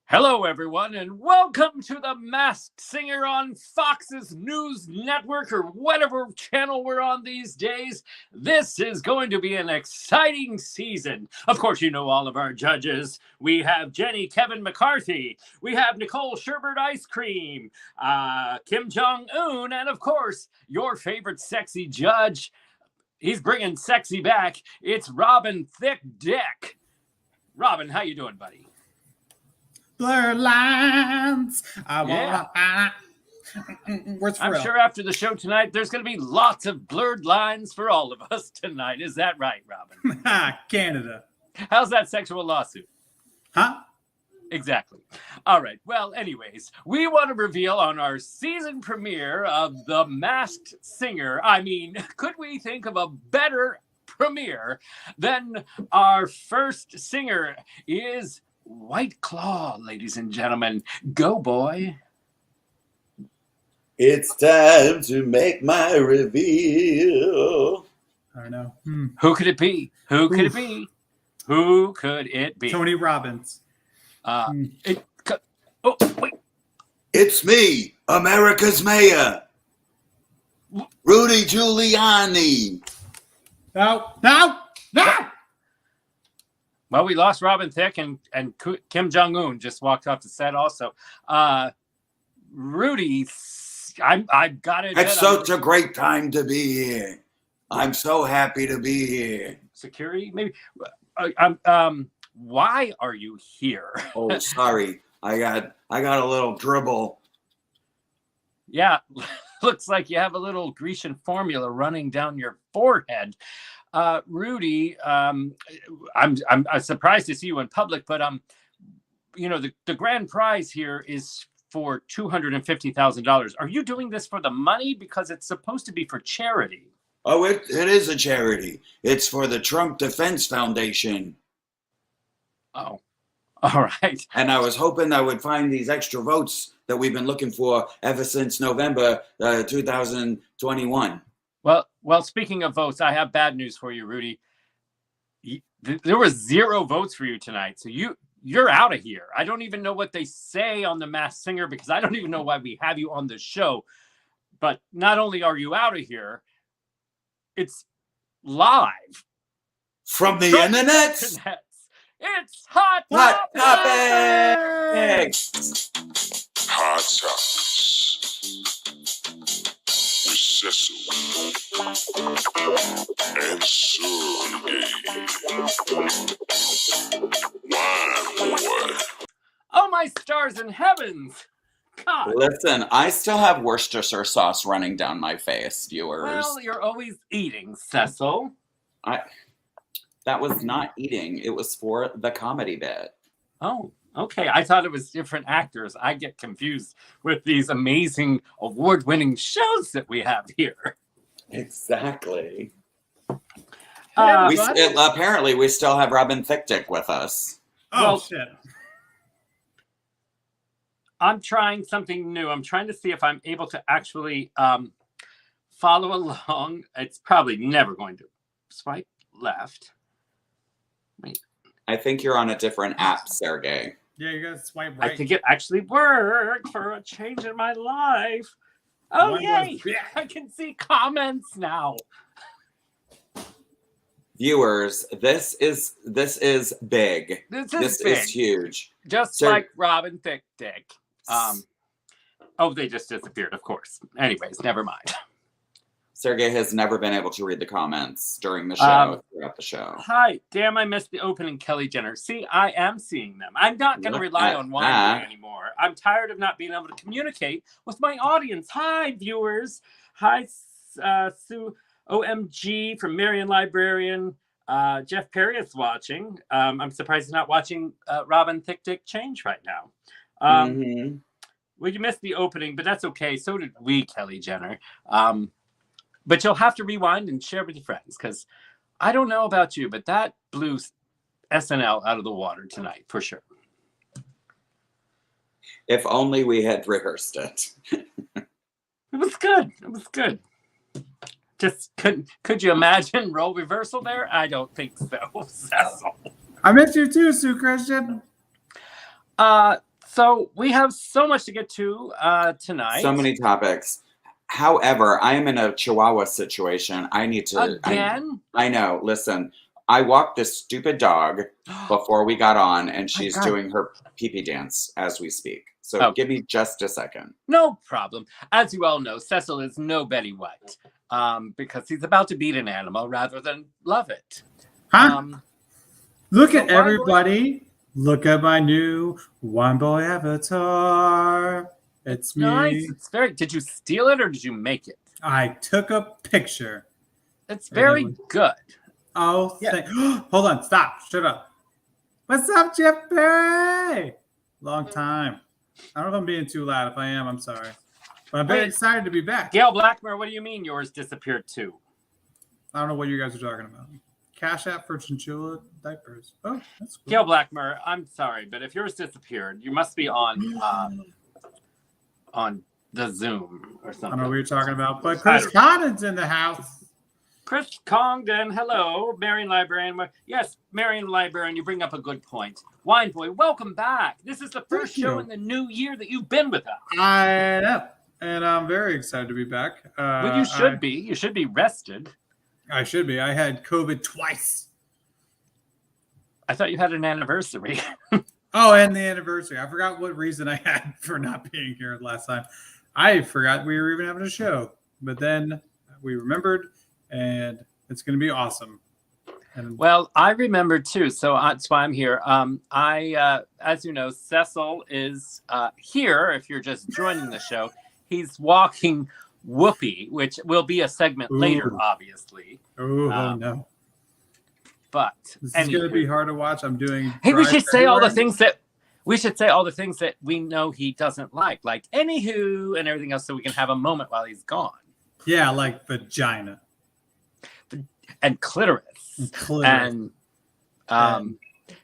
Hello, everyone, and welcome to The Masked Singer on Fox's News Network, or whatever channel we're on these days. This is going to be an exciting season. Of course, you know all of our judges. We have Jenny Kevin McCarthy. We have Nicole Sherbert Ice Cream, Kim Jong-un, and of course, your favorite sexy judge. He's bringing sexy back. It's Robin Thick Dick. Robin, how you doing, buddy? Blurred lines. Yeah. Where's I'm sure after the show tonight, there's going to be lots of blurred lines for all of us tonight. Is that right, Robin? Canada. How's that sexual lawsuit? Huh? Exactly. All right. Well, anyways, we want to reveal on our season premiere of The Masked Singer. I mean, could we think of a better premiere than our first singer is White Claw, ladies and gentlemen. Go, boy. It's time to make my reveal. I don't know. Who could it be? Who could it be? Who could it be? Tony Robbins. Oh, wait. It's me, America's mayor, Rudy Giuliani. No. Well, we lost Robin Thicke and Kim Jong-un just walked off the set also. Rudy, I've got it. It's such a great time to be here. I'm so happy to be here. Security, maybe. Why are you here? Oh, sorry. I got a little dribble. Yeah, looks like you have a little Grecian formula running down your forehead. Rudy, I'm surprised to see you in public, but the grand prize here is for $250,000. Are you doing this for the money? Because it's supposed to be for charity. Oh, it is a charity. It's for the Trump Defense Foundation. Oh, all right. And I was hoping I would find these extra votes that we've been looking for ever since November 2021. Well, speaking of votes, I have bad news for you, Rudy. There was 0 votes for you tonight, so you're out of here. I don't even know what they say on The Masked Singer because I don't even know why we have you on the show. But not only are you out of here, it's live from the internet. It's Hot Topics. Hot Topics with Cecil and Sureg'ay. Why? Oh, my stars and heavens. God. Listen, I still have Worcestershire sauce running down my face, viewers. Well, you're always eating, Cecil. That was not eating. It was for the comedy bit. Oh, okay. I thought it was different actors. I get confused with these amazing award-winning shows that we have here. Exactly. Hey, apparently, we still have Robin Thick Dick with us. Shit. I'm trying something new. I'm trying to see if I'm able to actually follow along. It's probably never going to swipe left. Wait. I think you're on a different app, Sergey. Yeah, you gotta swipe right. I think it actually worked for a change in my life. Oh, yay! I can see comments now. Viewers, this is big. This This big. is huge. Just like Robin Thick Dick. They just disappeared, of course. Anyways, never mind. Sergey has never been able to read the comments during the show, throughout the show. Hi, damn, I missed the opening, Kelly Jenner. See, I am seeing them. I'm not going to rely on one anymore. I'm tired of not being able to communicate with my audience. Hi, viewers. Hi, Sue OMG from Marion Librarian. Jeff Perry is watching. I'm surprised he's not watching Robin Thick Dick change right now. Well, you missed the opening, but that's okay. So did we, Kelly Jenner. But you'll have to rewind and share with your friends because I don't know about you, but that blew SNL out of the water tonight for sure. If only we had rehearsed it. It was good. It was good. Just could you imagine role reversal there? I don't think so, Cecil. I miss you too, Sue Christian. So we have so much to get to tonight. So many topics. However, I am in a Chihuahua situation. I need to again. I know. Listen, I walked this stupid dog before we got on, and she's doing her pee-pee dance as we speak. So give me just a second. No problem. As you all know, Cecil is no Betty White because he's about to beat an animal rather than love it. Huh? Look at everybody. Look at my new Wine Boy avatar. It's me. Nice. It's very. Did you steal it or did you make it? I took a picture. It's very good. Oh, yeah. Hold on. Stop. Shut up. What's up, Jeffrey? Long time. I don't know if I'm being too loud. If I am, I'm sorry. But I'm very excited to be back. Gail Blackmer, what do you mean yours disappeared too? I don't know what you guys are talking about. Cash app for chinchilla diapers. Oh, that's cool. Gail Blackmer, I'm sorry, but if yours disappeared, you must be on the Zoom or something. I don't know what you're talking about, but Chris Condon's in the house. Chris Congdon, hello, Marion Librarian. Yes, Marion Librarian, you bring up a good point. Wine Boy, welcome back. This is the first show in the new year that you've been with us. I know, and I'm very excited to be back. Well, you should be. You should be rested. I should be. I had COVID twice. I thought you had an anniversary. Oh, and the anniversary. I forgot what reason I had for not being here last time. I forgot we were even having a show, but then we remembered, and it's going to be awesome. And well, I remember too, so that's why I'm here. As you know, Cecil is here. If you're just joining the show, he's walking Whoopi, which will be a segment later, obviously. Oh no! But this is going to be hard to watch. I'm doing. Hey, we should say all the things that we know he doesn't like anywho and everything else, so we can have a moment while he's gone. Yeah, like vagina and clitoris. And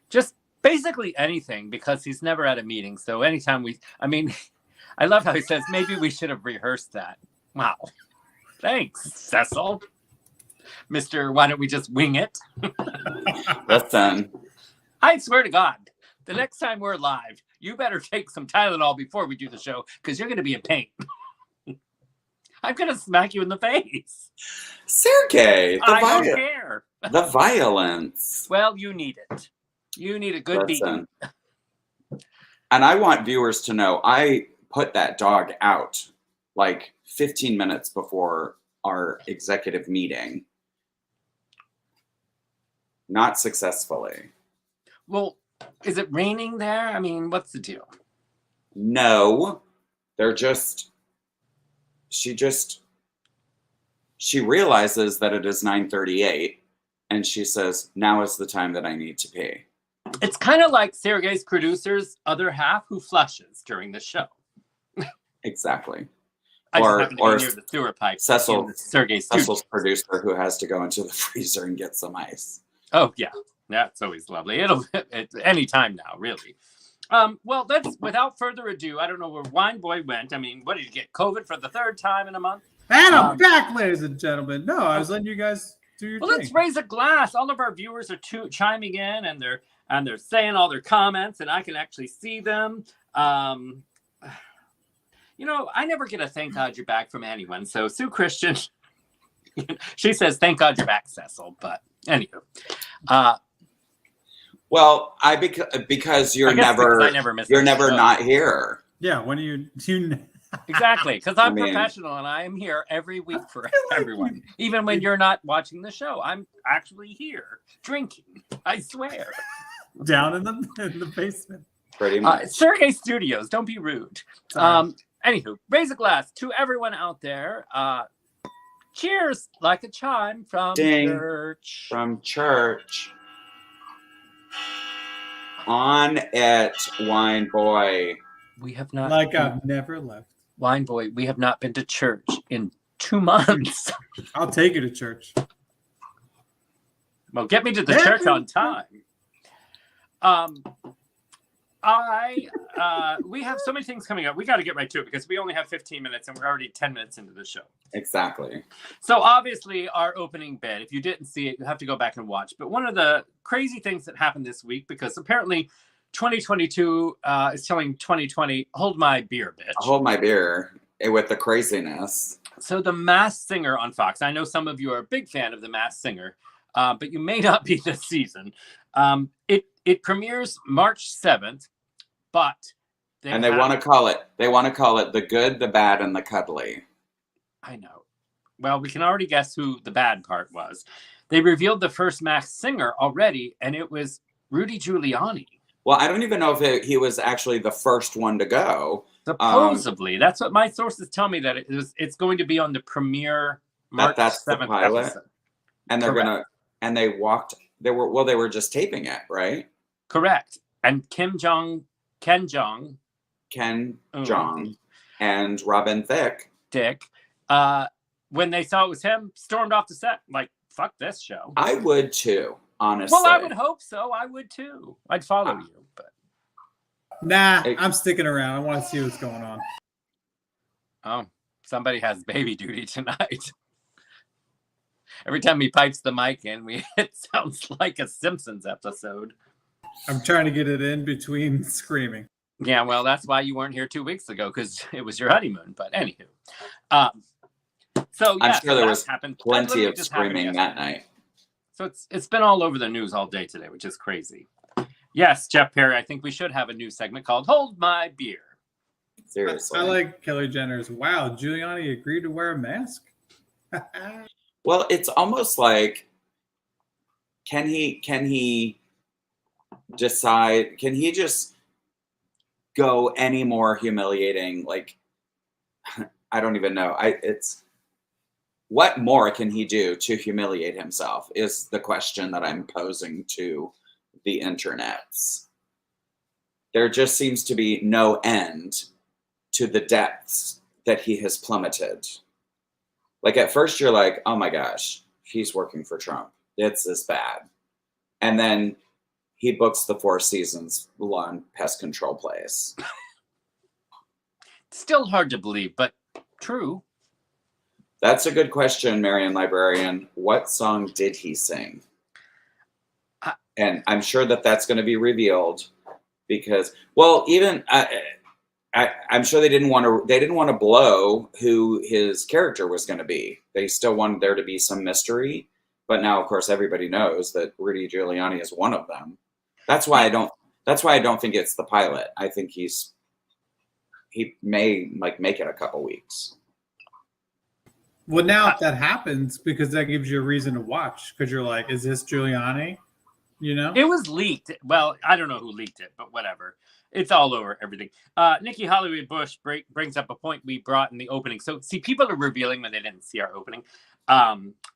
just basically anything, because he's never at a meeting. So anytime I love how he says maybe we should have rehearsed that. Wow. Thanks, Cecil. Mr. Why don't we just wing it? Listen. I swear to God, the next time we're live, you better take some Tylenol before we do the show, because you're going to be in pain. I'm going to smack you in the face. Sureg'ay, I don't care. The violence. Well, you need it. You need a good beating. And I want viewers to know, I put that dog out like 15 minutes before our executive meeting. Not successfully. Well, is it raining there? I mean, what's the deal? No. She realizes that it is 9:38 and she says, now is the time that I need to pee. It's kind of like Sureg'ay's producer's other half who flushes during the show. Exactly. Or near the sewer pipe. Cecil's producer who has to go into the freezer and get some ice. Oh, yeah. That's always lovely. It's any time now, really. Well, without further ado, I don't know where Wine Boy went. I mean, what did you get? COVID for the third time in a month? And I'm back, ladies and gentlemen. No, I was letting you guys do your thing. Well, let's raise a glass. All of our viewers are chiming in, and they're saying all their comments, and I can actually see them. You know, I never get a thank God you're back from anyone. So Sue Christian, she says, thank God you're back, Cecil. But anywho. Well, because you're never not here. Yeah, when you exactly, because I'm professional and I am here every week for everyone. Even when you're not watching the show, I'm actually here drinking. I swear. Down in the basement. Pretty much. Sureg'ay Studios. Don't be rude. Anywho, raise a glass to everyone out there. Cheers, like a chime from church. From church. On it, Wine Boy. We have not. Like I've never left. Wine Boy, we have not been to church in 2 months. I'll take you to church. Well, get me to the church on time. We have so many things coming up. We got to get right to it because we only have 15 minutes and we're already 10 minutes into the show. Exactly. So obviously our opening bid, if you didn't see it, you have to go back and watch. But one of the crazy things that happened this week, because apparently 2022 is telling 2020, hold my beer, bitch. Hold my beer with the craziness. So The Masked Singer on Fox. I know some of you are a big fan of The Masked Singer, but you may not be this season. It premieres March 7th, but they want to call it The Good, the Bad, and the Cuddly. I know. Well, we can already guess who the bad part was. They revealed the first Masked Singer already, and it was Rudy Giuliani. Well, I don't even know if he was actually the first one to go. Supposedly, that's what my sources tell me, that it's going to be on the premiere March 7th episode. And they were just taping it, right? Correct. And Ken Jeong, and Robin Dick, when they saw it was him, stormed off the set like, fuck this show. I would too, honestly. Well, I would hope so. I would too. I'd follow you, but nah, I'm sticking around. I want to see what's going on. Oh, somebody has baby duty tonight. Every time he pipes the mic in, it sounds like a Simpsons episode. I'm trying to get it in between screaming. Yeah, well, that's why you weren't here 2 weeks ago, because it was your honeymoon. But anywho, so yeah, I'm sure there was plenty of just screaming that night. So it's been all over the news all day today, which is crazy. Yes, Jeff Perry, I think we should have a new segment called "Hold My Beer." Seriously, I like Kelly Jenner's. Wow, Giuliani agreed to wear a mask. Well, it's almost like, can he decide? Can he just go any more humiliating? Like, I don't even know. What more can he do to humiliate himself is the question that I'm posing to the internets. There just seems to be no end to the depths that he has plummeted. Like, at first you're like, oh my gosh, he's working for Trump. It's this bad. And then he books the Four Seasons lawn pest control place. Still hard to believe, but true. That's a good question, Marion Librarian. What song did he sing? And I'm sure that's going to be revealed because, well, even I'm sure they didn't want to blow who his character was going to be. They still wanted there to be some mystery, but now, of course, everybody knows that Rudy Giuliani is one of them. That's why I don't think it's the pilot. I think he may make it a couple weeks. Well, now if that happens, because that gives you a reason to watch, because you're like, is this Giuliani? You know? It was leaked. Well, I don't know who leaked it, but whatever. It's all over everything. Nikki Hollywood Bush brings up a point we brought in the opening. So, see, people are revealing when they didn't see our opening.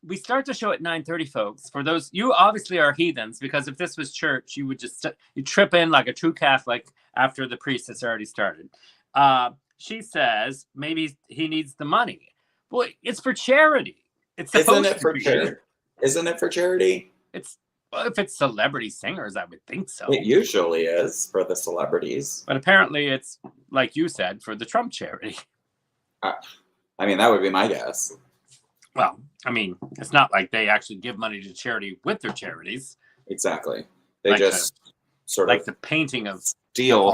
We start the show at 9:30, folks. For those, you obviously are heathens, because if this was church, you would just you trip in like a true Catholic after the priest has already started. She says maybe he needs the money. Well, it's for charity. Isn't it for charity? Well, if it's celebrity singers, I would think so. It usually is for the celebrities. But apparently it's, like you said, for the Trump charity. I mean, that would be my guess. Well, I mean, it's not like they actually give money to charity with their charities. Exactly. They just sort of the painting of steal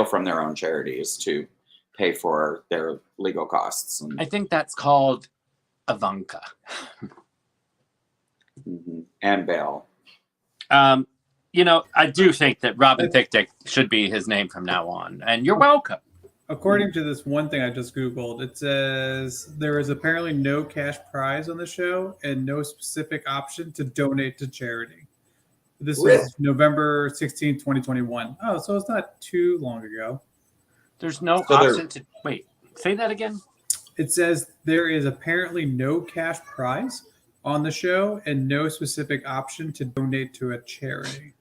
from their own charities to pay for their legal costs. I think that's called Ivanka. Mm-hmm. And bail. I do think that Robin Thicke should be his name from now on. And you're welcome. According to this one thing I just Googled, it says there is apparently no cash prize on the show and no specific option to donate to charity. This was November 16, 2021. Oh, so it's not too long ago. There's no option to... Wait, say that again? It says there is apparently no cash prize on the show and no specific option to donate to a charity.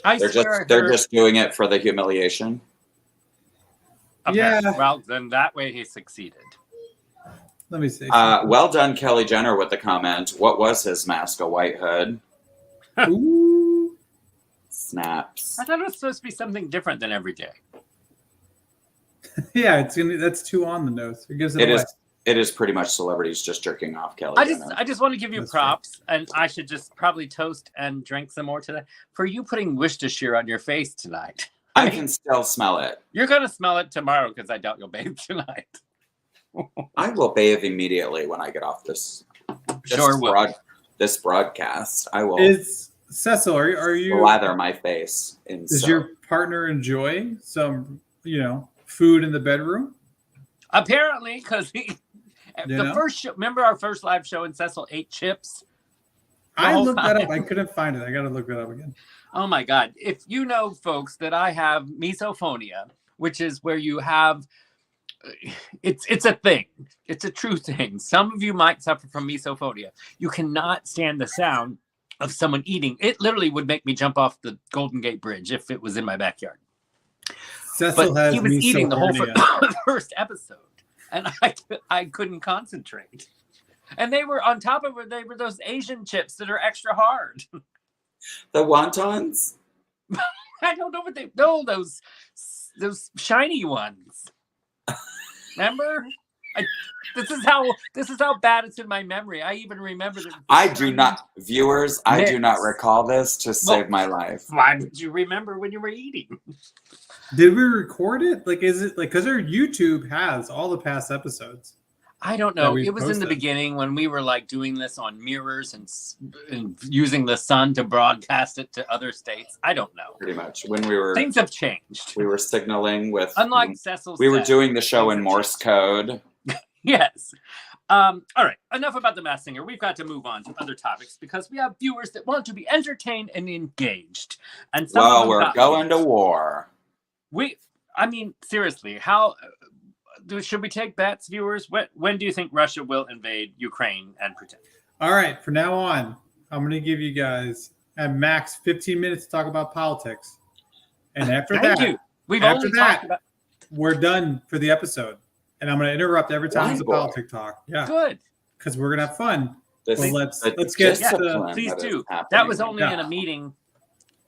They're just doing it for the humiliation. Okay. Yeah. Well, then that way he succeeded. Let me see. Well done, Kelly Jenner, with the comment. What was his mask? A white hood? Ooh. Snaps. I thought it was supposed to be something different than every day. Yeah, that's 2 on the nose. It gives it away. it is pretty much celebrities just jerking off Kelly Jenner. I just want to give you That's props, and I should just probably toast and drink some more today for you putting Worcestershire on your face tonight. I can still smell it. You're gonna smell it tomorrow because I doubt you'll bathe tonight. I will bathe immediately when I get off this broadcast. I will Cecil, are you lather my face in Does soap. your partner enjoy some, food in the bedroom? Apparently, because first show, remember our first live show and Cecil ate chips? I looked that up. I couldn't find it. I got to look that up again. Oh my God. If you know, folks, that I have misophonia, which is where you have, it's a thing. It's a true thing. Some of you might suffer from misophonia. You cannot stand the sound of someone eating. It literally would make me jump off the Golden Gate Bridge if it was in my backyard. Cecil But has he was eating the whole misophonia. first episode, and I couldn't concentrate. And they were on top of it. They were those Asian chips that are extra hard. The wontons? I don't know what they. No, those shiny ones. Remember? This is how bad it's in my memory. I even remember that. I do not recall this to save my life. Why did you remember when you were eating? Did we record it? Is it because our YouTube has all the past episodes? I don't know. we It was in the posted. beginning when we were doing this on mirrors and using the sun to broadcast it to other states. I don't know. Pretty much. When we were Things have changed. we were signaling with Unlike Cecil we were said, doing the show things in have Morse code. Yes. All right. Enough about the Masked Singer. We've got to move on to other topics because we have viewers that want to be entertained and engaged. And some of Well, them we're got going to engaged. war. Seriously, how should we take bets, viewers? When do you think Russia will invade Ukraine and pretend? All right, from now on, I'm going to give you guys at max 15 minutes to talk about politics. And after Thank that, you. We've after only that, talked about we're done for the episode. And I'm going to interrupt every time Why, it's a boy? politic talk. Yeah, good. because we're going to have fun. This, Well, let's the get discipline Please that is do. happening. That was only Yeah. in a meeting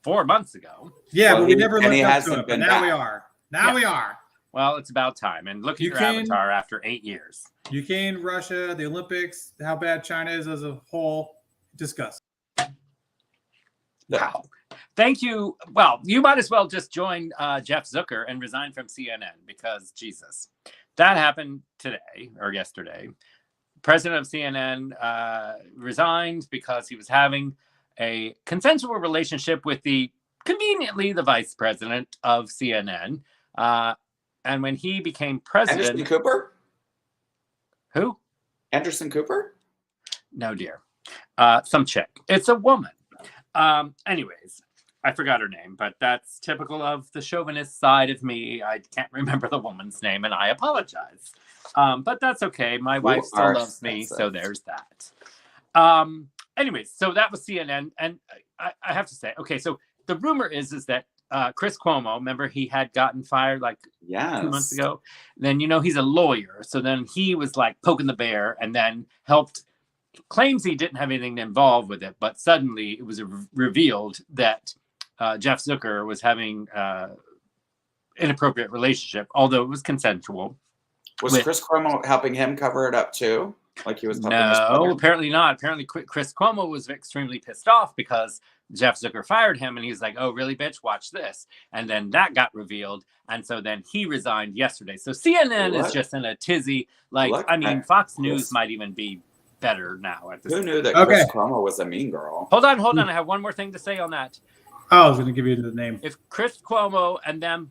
4 months ago. Yeah, Well, but we he- never and lived he up to hasn't it. But been now we back. are. Now Yeah. we are. Well, it's about time. And look at your Ukraine- avatar after 8 years. Ukraine, Russia, the Olympics, how bad China is as a whole. Discuss. Wow. Thank you. Well, you might as well just join Jeff Zucker and resign from CNN because, Jesus, that happened today or yesterday. President of CNN resigned because he was having a consensual relationship with conveniently the vice president of CNN. And when he became president... Anderson Cooper? Who? Anderson Cooper? No, dear. Some chick. It's a woman. Anyways, I forgot her name, but that's typical of the chauvinist side of me. I can't remember the woman's name, and I apologize. But that's okay. My wife still loves me, so there's that. Anyways, so that was CNN, and I have to say, okay, so the rumor is that Chris Cuomo, remember he had gotten fired 2 months ago? Then, he's a lawyer, so then he was poking the bear and then claims he didn't have anything involved with it, but suddenly it was revealed that Jeff Zucker was having inappropriate relationship, although it was consensual. Was Chris Cuomo helping him cover it up too? Like he was helping his No, brother? apparently not. Apparently Chris Cuomo was extremely pissed off because Jeff Zucker fired him, and he was like, oh, really, bitch? Watch this. And then that got revealed, and so then he resigned yesterday. So CNN is just in a tizzy. Fox News might even be better now at this Who point. knew that Okay. Chris Cuomo was a mean girl? Hold on. I have one more thing to say on that. I was going to give you the name. If Chris Cuomo and them,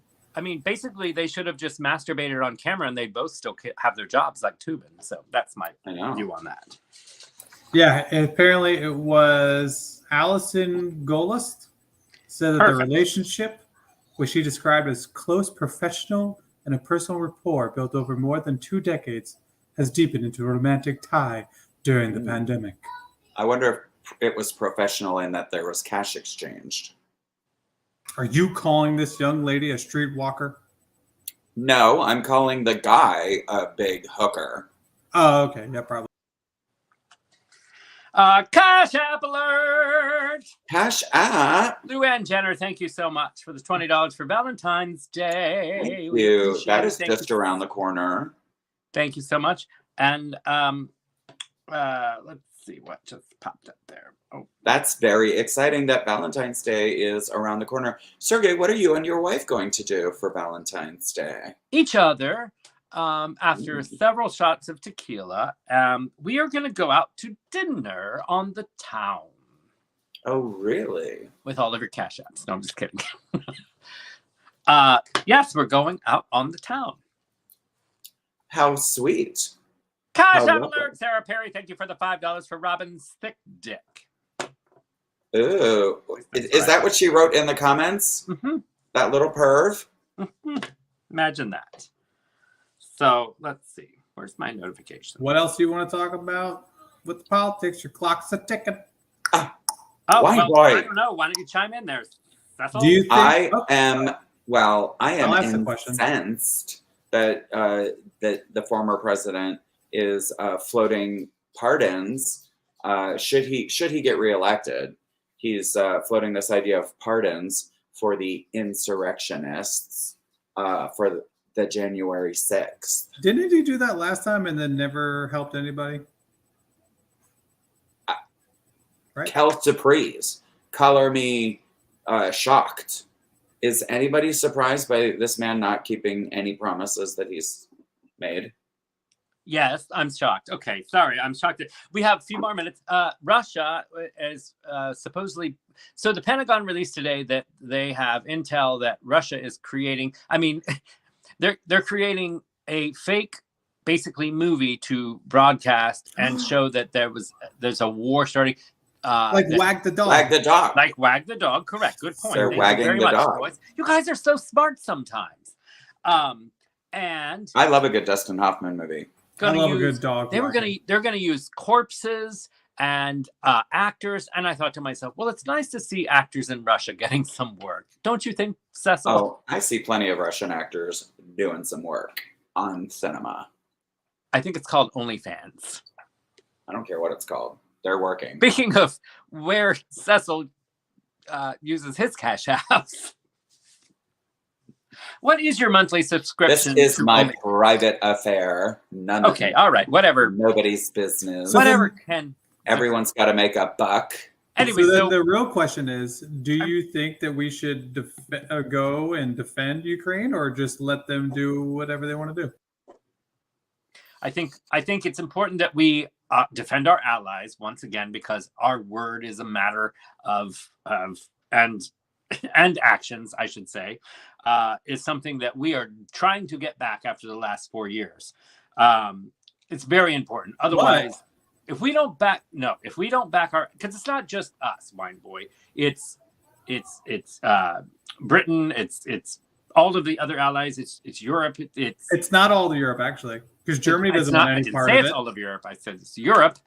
basically they should have just masturbated on camera and they'd both still have their jobs like Tubin. So that's my view on that. Yeah, and apparently it was Allison Golust said that Perfect. the relationship, which she described as close professional and a personal rapport built over more than 2 decades, has deepened into a romantic tie during the pandemic. I wonder if it was professional in that there was cash exchanged. Are you calling this young lady a streetwalker? No, I'm calling the guy a big hooker. Oh, okay. Yeah, probably. Cash App alert! Cash App. Luann Jenner, thank you so much for the $20 for Valentine's Day. Thank We you. appreciate That it. is Thank just you. around the corner. Thank you so much. And let's see what just popped up there. Oh, That's very exciting that Valentine's Day is around the corner. Sergey, what are you and your wife going to do for Valentine's Day? each other. After several shots of tequila, we are going to go out to dinner on the town. Oh, really? With all of your cash apps. No, I'm just kidding. Yes, we're going out on the town. How sweet. Cash Oh, app lovely. alert, Sarah Perry. Thank you for the $5 for Robin's thick dick. Ooh. Is that what she wrote in the comments? Mm-hmm. That little perv? Mm-hmm. Imagine that. So let's see. Where's my notification? What else do you want to talk about with the politics? Your clock's a ticking. Oh, Why, well, boy? I don't know. Why don't you chime in there? That's all. Do you think? I oh, am I'll ask the question. incensed that that the former president is floating pardons. Should he get reelected? He's floating this idea of pardons for the insurrectionists for the January 6th. Didn't he do that last time and then never helped anybody? Right. Quelle surprise. Color me shocked. Is anybody surprised by this man not keeping any promises that he's made? Yes, I'm shocked. Okay, sorry, I'm shocked. We have a few more minutes. Russia is supposedly... So the Pentagon released today that they have intel that Russia is creating... I mean, they're creating a fake, basically, movie to broadcast and show that there's a war starting. Wag the dog. Wag the dog. Like Wag the Dog. Correct. Good point. They're Thank you wagging very the much, dog. boys. You guys are so smart sometimes. And I love a good Dustin Hoffman movie. I love a good dog. They're gonna use corpses and actors, and I thought to myself, well, it's nice to see actors in Russia getting some work, don't you think, Cecil? Oh, I see plenty of Russian actors doing some work on cinema. I think it's called OnlyFans. I don't care what it's called. They're working. Speaking of where Cecil uses his cash apps, what is your monthly This subscription? is to my Only- private affair. None Okay, of all right, whatever. nobody's business. So Whatever can. Everyone's got to make a buck. Anyway, so then so the real question is, do you think that we should go and defend Ukraine or just let them do whatever they want to do? I think it's important that we defend our allies once again, because our word is a matter of and actions, I should say, is something that we are trying to get back after the last 4 years. It's very important. Otherwise, if we don't back our, because it's not just us, Wine Boy. It's Britain. It's all of the other allies. It's Europe. It's not all of Europe, actually, because Germany doesn't want any part I of didn't say it. it's all of Europe. I said it's Europe.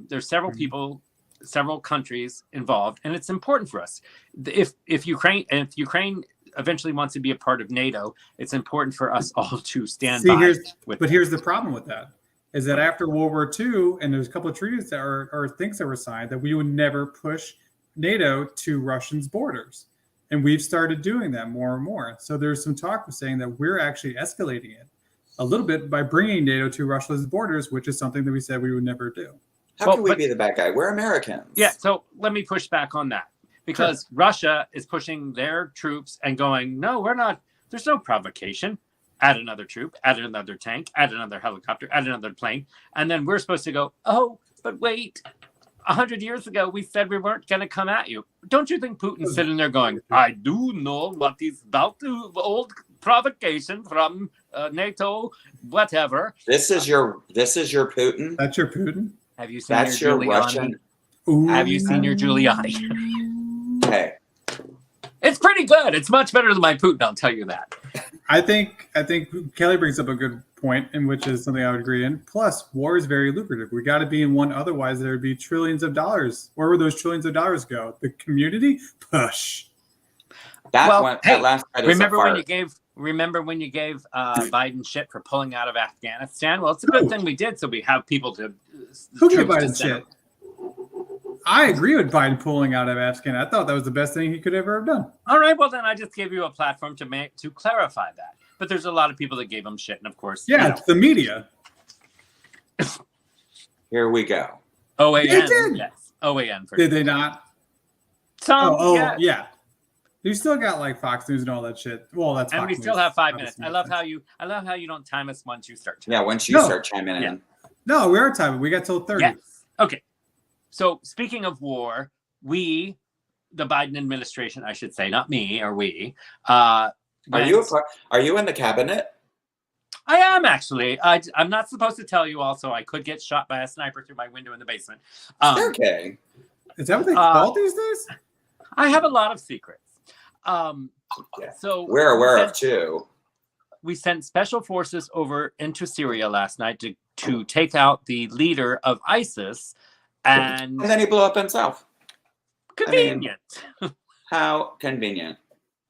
There's several people, several countries involved, and it's important for us. If Ukraine eventually wants to be a part of NATO, it's important for us all to stand by. But here's the problem with that, is that after World War II, and there's a couple of treaties that or things that were signed, that we would never push NATO to Russia's borders. And we've started doing that more and more. So there's some talk of saying that we're actually escalating it a little bit by bringing NATO to Russia's borders, which is something that we said we would never do. How can we be the bad guy? We're Americans. Yeah, so let me push back on that. Because Russia is pushing their troops and going, no, we're not. There's no provocation. Add another troop, add another tank, add another helicopter, add another plane. And then we're supposed to go, oh, but wait, 100 years ago, we said we weren't going to come at you. Don't you think Putin's sitting there going, I do know what is about to old provocation from NATO, whatever. This is your Putin. That's your Putin? Have you seen That's your your Giuliani? Russian. Ooh. Have you seen your Giuliani? Hey, It's pretty good. It's much better than my Putin, I'll tell you that. I think Kelly brings up a good point, in which is something I would agree in. Plus, war is very lucrative. We got to be in one, otherwise there would be trillions of dollars. Where would those trillions of dollars go? The community? Push. last night remember when you gave Biden shit for pulling out of Afghanistan? Well, it's a good thing we did, so we have people to. Who gave Biden shit? I agree with Biden pulling out of Afghanistan. I thought that was the best thing he could ever have done. All right, well then I just gave you a platform to clarify that. But there's a lot of people that gave him shit, and of course, Yeah, it's the media. Here we go. They OAN. did. Yes. OAN. Did they not? Some, Yeah. You still got like Fox News and all that shit. Well, that's And Fox we still News. have 5 minutes. Obviously I love how you don't time us once you start. Yeah, once you start chiming in. No, we are timing. We got till 30. Yes. Okay. So speaking of war, we, the Biden administration, I should say, not me or we. Are you in the cabinet? I am actually. I'm not supposed to tell you. Also, I could get shot by a sniper through my window in the basement. Okay. Is that what they call these days? I have a lot of secrets. So we're aware of two. We sent special forces over into Syria last night to take out the leader of ISIS, and then he blew up himself. Convenient. I mean, how convenient.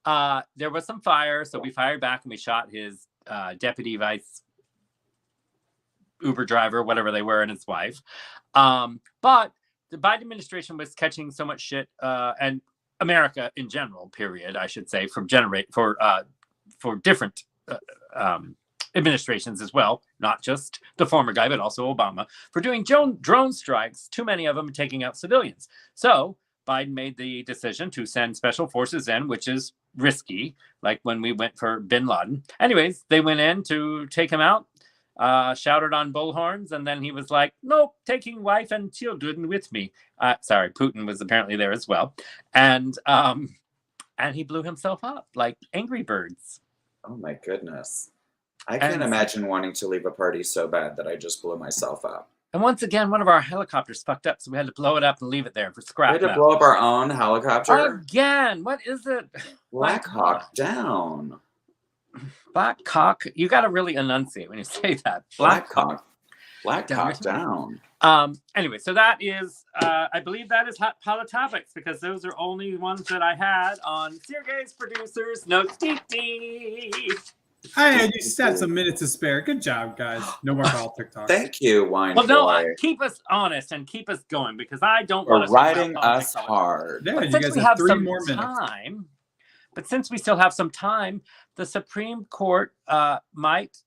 There was some fire, so we fired back and we shot his deputy vice Uber driver, whatever they were, and his wife. But the Biden administration was catching so much shit, and America in general, period, I should say, for different administrations as well, not just the former guy, but also Obama, for doing drone strikes, too many of them taking out civilians. So Biden made the decision to send special forces in, which is risky, like when we went for bin Laden. Anyways, they went in to take him out, shouted on bullhorns, and then he was like, nope, taking wife and children with me. Sorry, Putin was apparently there as well. And he blew himself up like Angry Birds. Oh my goodness. I can't imagine wanting to leave a party so bad that I just blew myself up. And once again, one of our helicopters fucked up, so we had to blow it up and leave it there for scrap. We had to blow up our own helicopter? Again, what is it? Black Hawk Down. Black Hawk. You got to really enunciate when you say that. Black Hawk Down. Anyway, so that is, I believe that is Hot Topics, because those are only ones that I had on Sureg'ay's producers' notes. I just had some minutes to spare. Good job, guys. No more politics talk. Thank you, Wine Well, no, Boy. keep us honest and keep us going, because I don't For want to riding us hard. Yeah, But you since guys we have have 3 some more minutes. time, but since we still have some time, the Supreme Court might.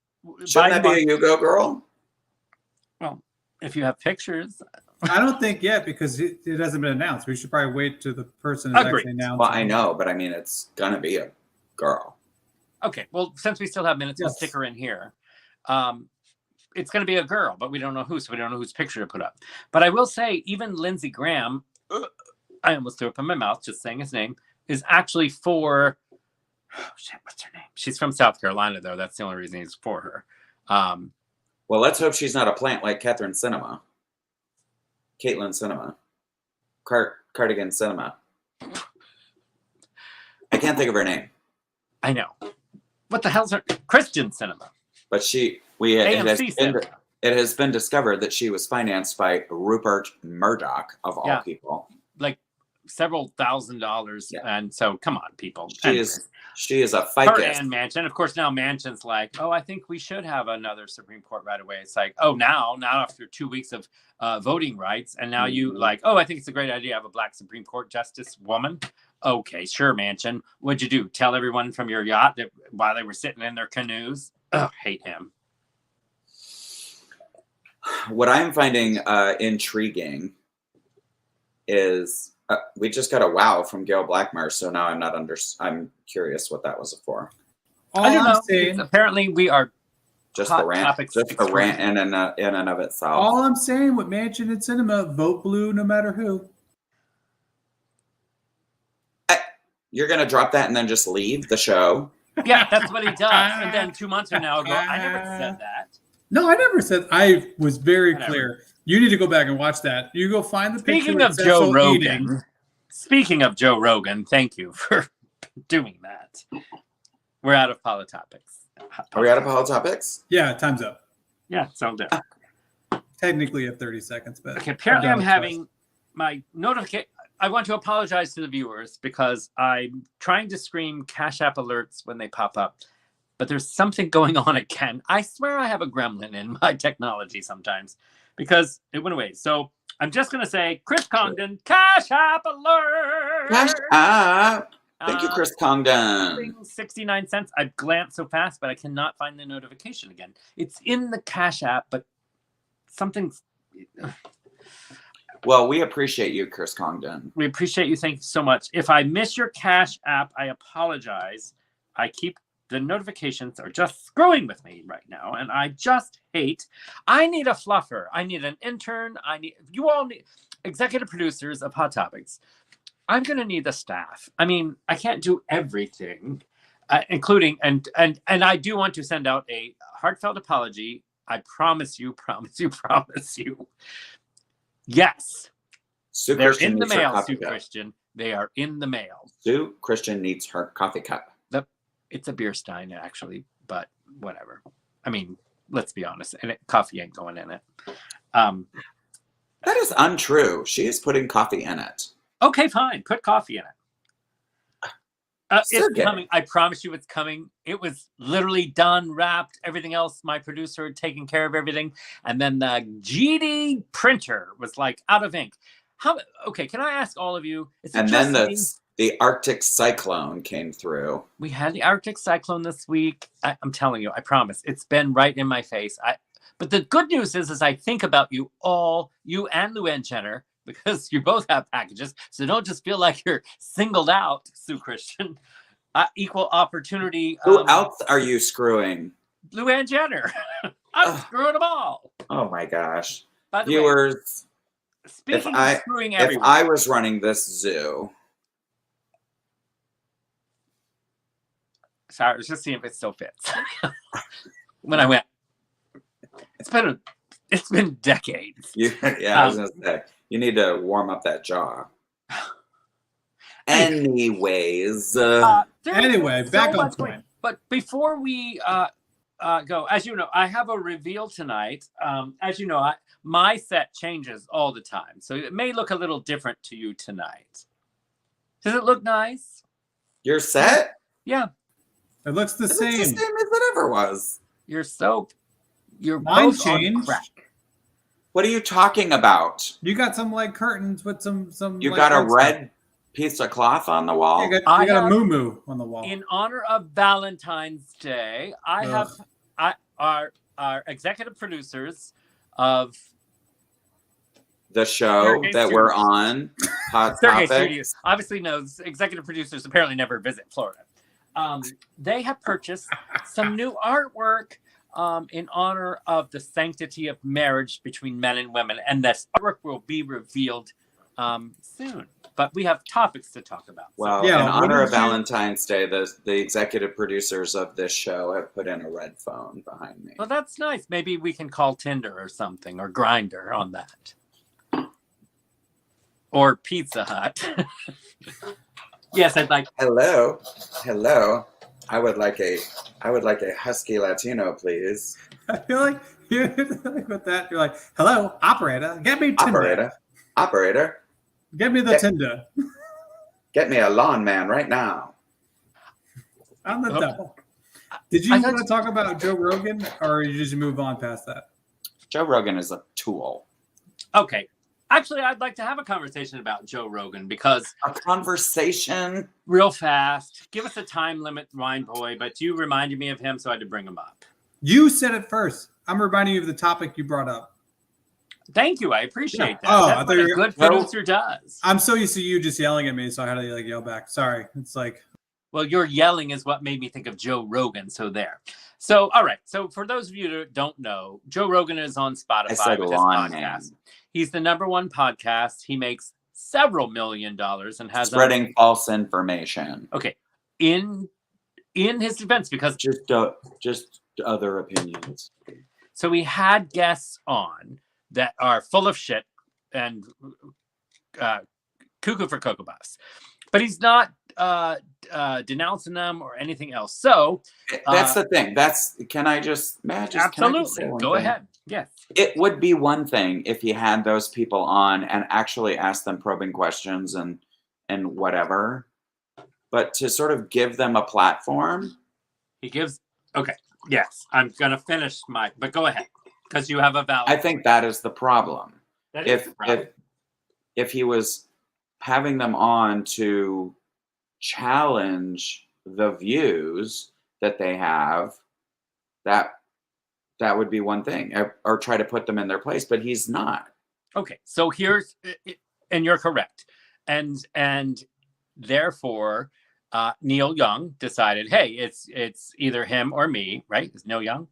Shouldn't that be a you go girl? Well, if you have pictures. I don't think yet, because it hasn't been announced. We should probably wait till the person is Agreed. actually announced. Well, I know, but I mean, it's gonna be a girl. Okay, well, since we still have minutes, we'll Yes. stick her in here. It's going to be a girl, but we don't know who, so we don't know whose picture to put up. But I will say, even Lindsey Graham, I almost threw up in my mouth just saying his name, is actually for, what's her name? She's from South Carolina, though. That's the only reason he's for her. Well, let's hope she's not a plant like Caitlyn Cinema. Cardigan Cinema. I can't think of her name. I know. What the hell's her? Christian Cinema. But it has been discovered that she was financed by Rupert Murdoch, of all people. Like several $1,000s. Yeah. And so, come on, people. She is a ficus. Her and Manchin. Of course, now Manchin's like, oh, I think we should have another Supreme Court right away. It's like, oh, now after 2 weeks of voting rights, and now you like, oh, I think it's a great idea to have a black Supreme Court justice woman. Okay, sure, Manchin. What'd you do? Tell everyone from your yacht that while they were sitting in their canoes? Ugh, hate him. What I'm finding intriguing is we just got a wow from Gail Blackmer, so now I'm curious what that was for. I don't know. Apparently, we are just a rant, in and of itself. All I'm saying with Manchin and Cinema, vote blue no matter who. You're going to drop that and then just leave the show? Yeah, that's what he does. And then 2 months from now, I never said that. No, I never said. I was very clear. You need to go back and watch that. You go find the picture. Speaking of Joe Rogan. Speaking of Joe Rogan, thank you for doing that. We're out of Politopics. Are we out of Politopics? Yeah, time's up. Yeah, so done. Technically, you have 30 seconds, but okay. Apparently, I'm having my notification. I want to apologize to the viewers because I'm trying to scream Cash App alerts when they pop up, but there's something going on again. I swear I have a gremlin in my technology sometimes because it went away. So I'm just going to say, Chris Congdon, Cash App alert! Cash App! Thank you, Chris Congdon. 69 cents. I've glanced so fast, but I cannot find the notification again. It's in the Cash App, but something. Well, we appreciate you, Chris Congdon. We appreciate you. Thank you so much. If I miss your Cash App, I apologize. The notifications are just screwing with me right now, and I just hate. I need a fluffer. I need an intern. You all need executive producers of Hot Topics. I'm gonna need the staff. I mean, I can't do everything, including and I do want to send out a heartfelt apology. I promise you. Yes, Sue they're Christian in the needs her mail, coffee Sue cup. Christian. They are in the mail. Sue Christian needs her coffee cup. It's a beer stein, actually, but whatever. I mean, let's be honest. And coffee ain't going in it. That is untrue. She is putting coffee in it. Okay, fine. Put coffee in it. It's coming. I promise you it's coming. It was literally done, wrapped, everything else. My producer had taken care of everything. And then the GD printer was like out of ink. Okay, can I ask all of you? And then the Arctic cyclone came through. We had the Arctic cyclone this week. I'm telling you, I promise. It's been right in my face. But the good news is I think about you all, you and Luann Jenner, because you both have packages. So don't just feel like you're singled out, Sue Christian. Equal opportunity. Who else are you screwing? Luann Jenner. I'm screwing them all. Oh my gosh. By the Viewers, way, speaking of screwing everyone. If I was running this zoo. Sorry, I was just seeing if it still fits. When I went, it's been decades. I was gonna say you need to warm up that jaw. Anyways, anyway, back on point. But before we go, as you know, I have a reveal tonight. As you know, my set changes all the time, so it may look a little different to you tonight. Does it look nice? Your set? Yeah. It looks the same. It's the same as it ever was. Your mine both changed. on crack. What are you talking about? You got some like curtains with some. You like, got a red piece of cloth on the wall. You got a moo on the wall. In honor of Valentine's Day, I have our executive producers of the show that we're on, Hot Topics. Studios, obviously knows executive producers apparently never visit Florida. They have purchased some new artwork in honor of the sanctity of marriage between men and women. And this artwork will be revealed soon. But we have topics to talk about. Well, in honor of Valentine's Day, the executive producers of this show have put in a red phone behind me. Well, that's nice. Maybe we can call Tinder or something, or Grindr on that. Or Pizza Hut. Yes, I'd like. Hello. I would like a husky Latino, please. I feel like with that, you're like, hello, operator, get me Tinder. Operator. Get me the Tinder. Get me a lawn man right now. On the double. Did you want to talk about Joe Rogan, or you just move on past that? Joe Rogan is a tool. Okay. Actually, I'd like to have a conversation about Joe Rogan because... A conversation? Real fast. Give us a time limit, Wine Boy, but you reminded me of him, so I had to bring him up. You said it first. I'm reminding you of the topic you brought up. Thank you. I appreciate that. Oh, That's what a good producer does. I'm so used to you just yelling at me, so I had to yell back. Sorry. It's like... Well, your yelling is what made me think of Joe Rogan, so there. So, all right. So for those of you that don't know, Joe Rogan is on Spotify with his podcast. He's the #1 podcast. He makes several $1 million and has spreading false information. Okay, in his defense, because just other opinions. So he had guests on that are full of shit and cuckoo for Cocoa Puffs, but he's not denouncing them or anything else. So that's the thing. May I just absolutely go ahead. Yes. It would be one thing if he had those people on and actually asked them probing questions and whatever, but to sort of give them a platform. Okay. Yes. I'm going to finish but go ahead because you have a valid. I think that is the problem. That is the problem. If he was having them on to challenge the views that they have, that that would be one thing, or try to put them in their place, but he's not. Okay, so here's, and you're correct, and therefore Neil Young decided, hey, it's either him or me, right? Is Neil Young?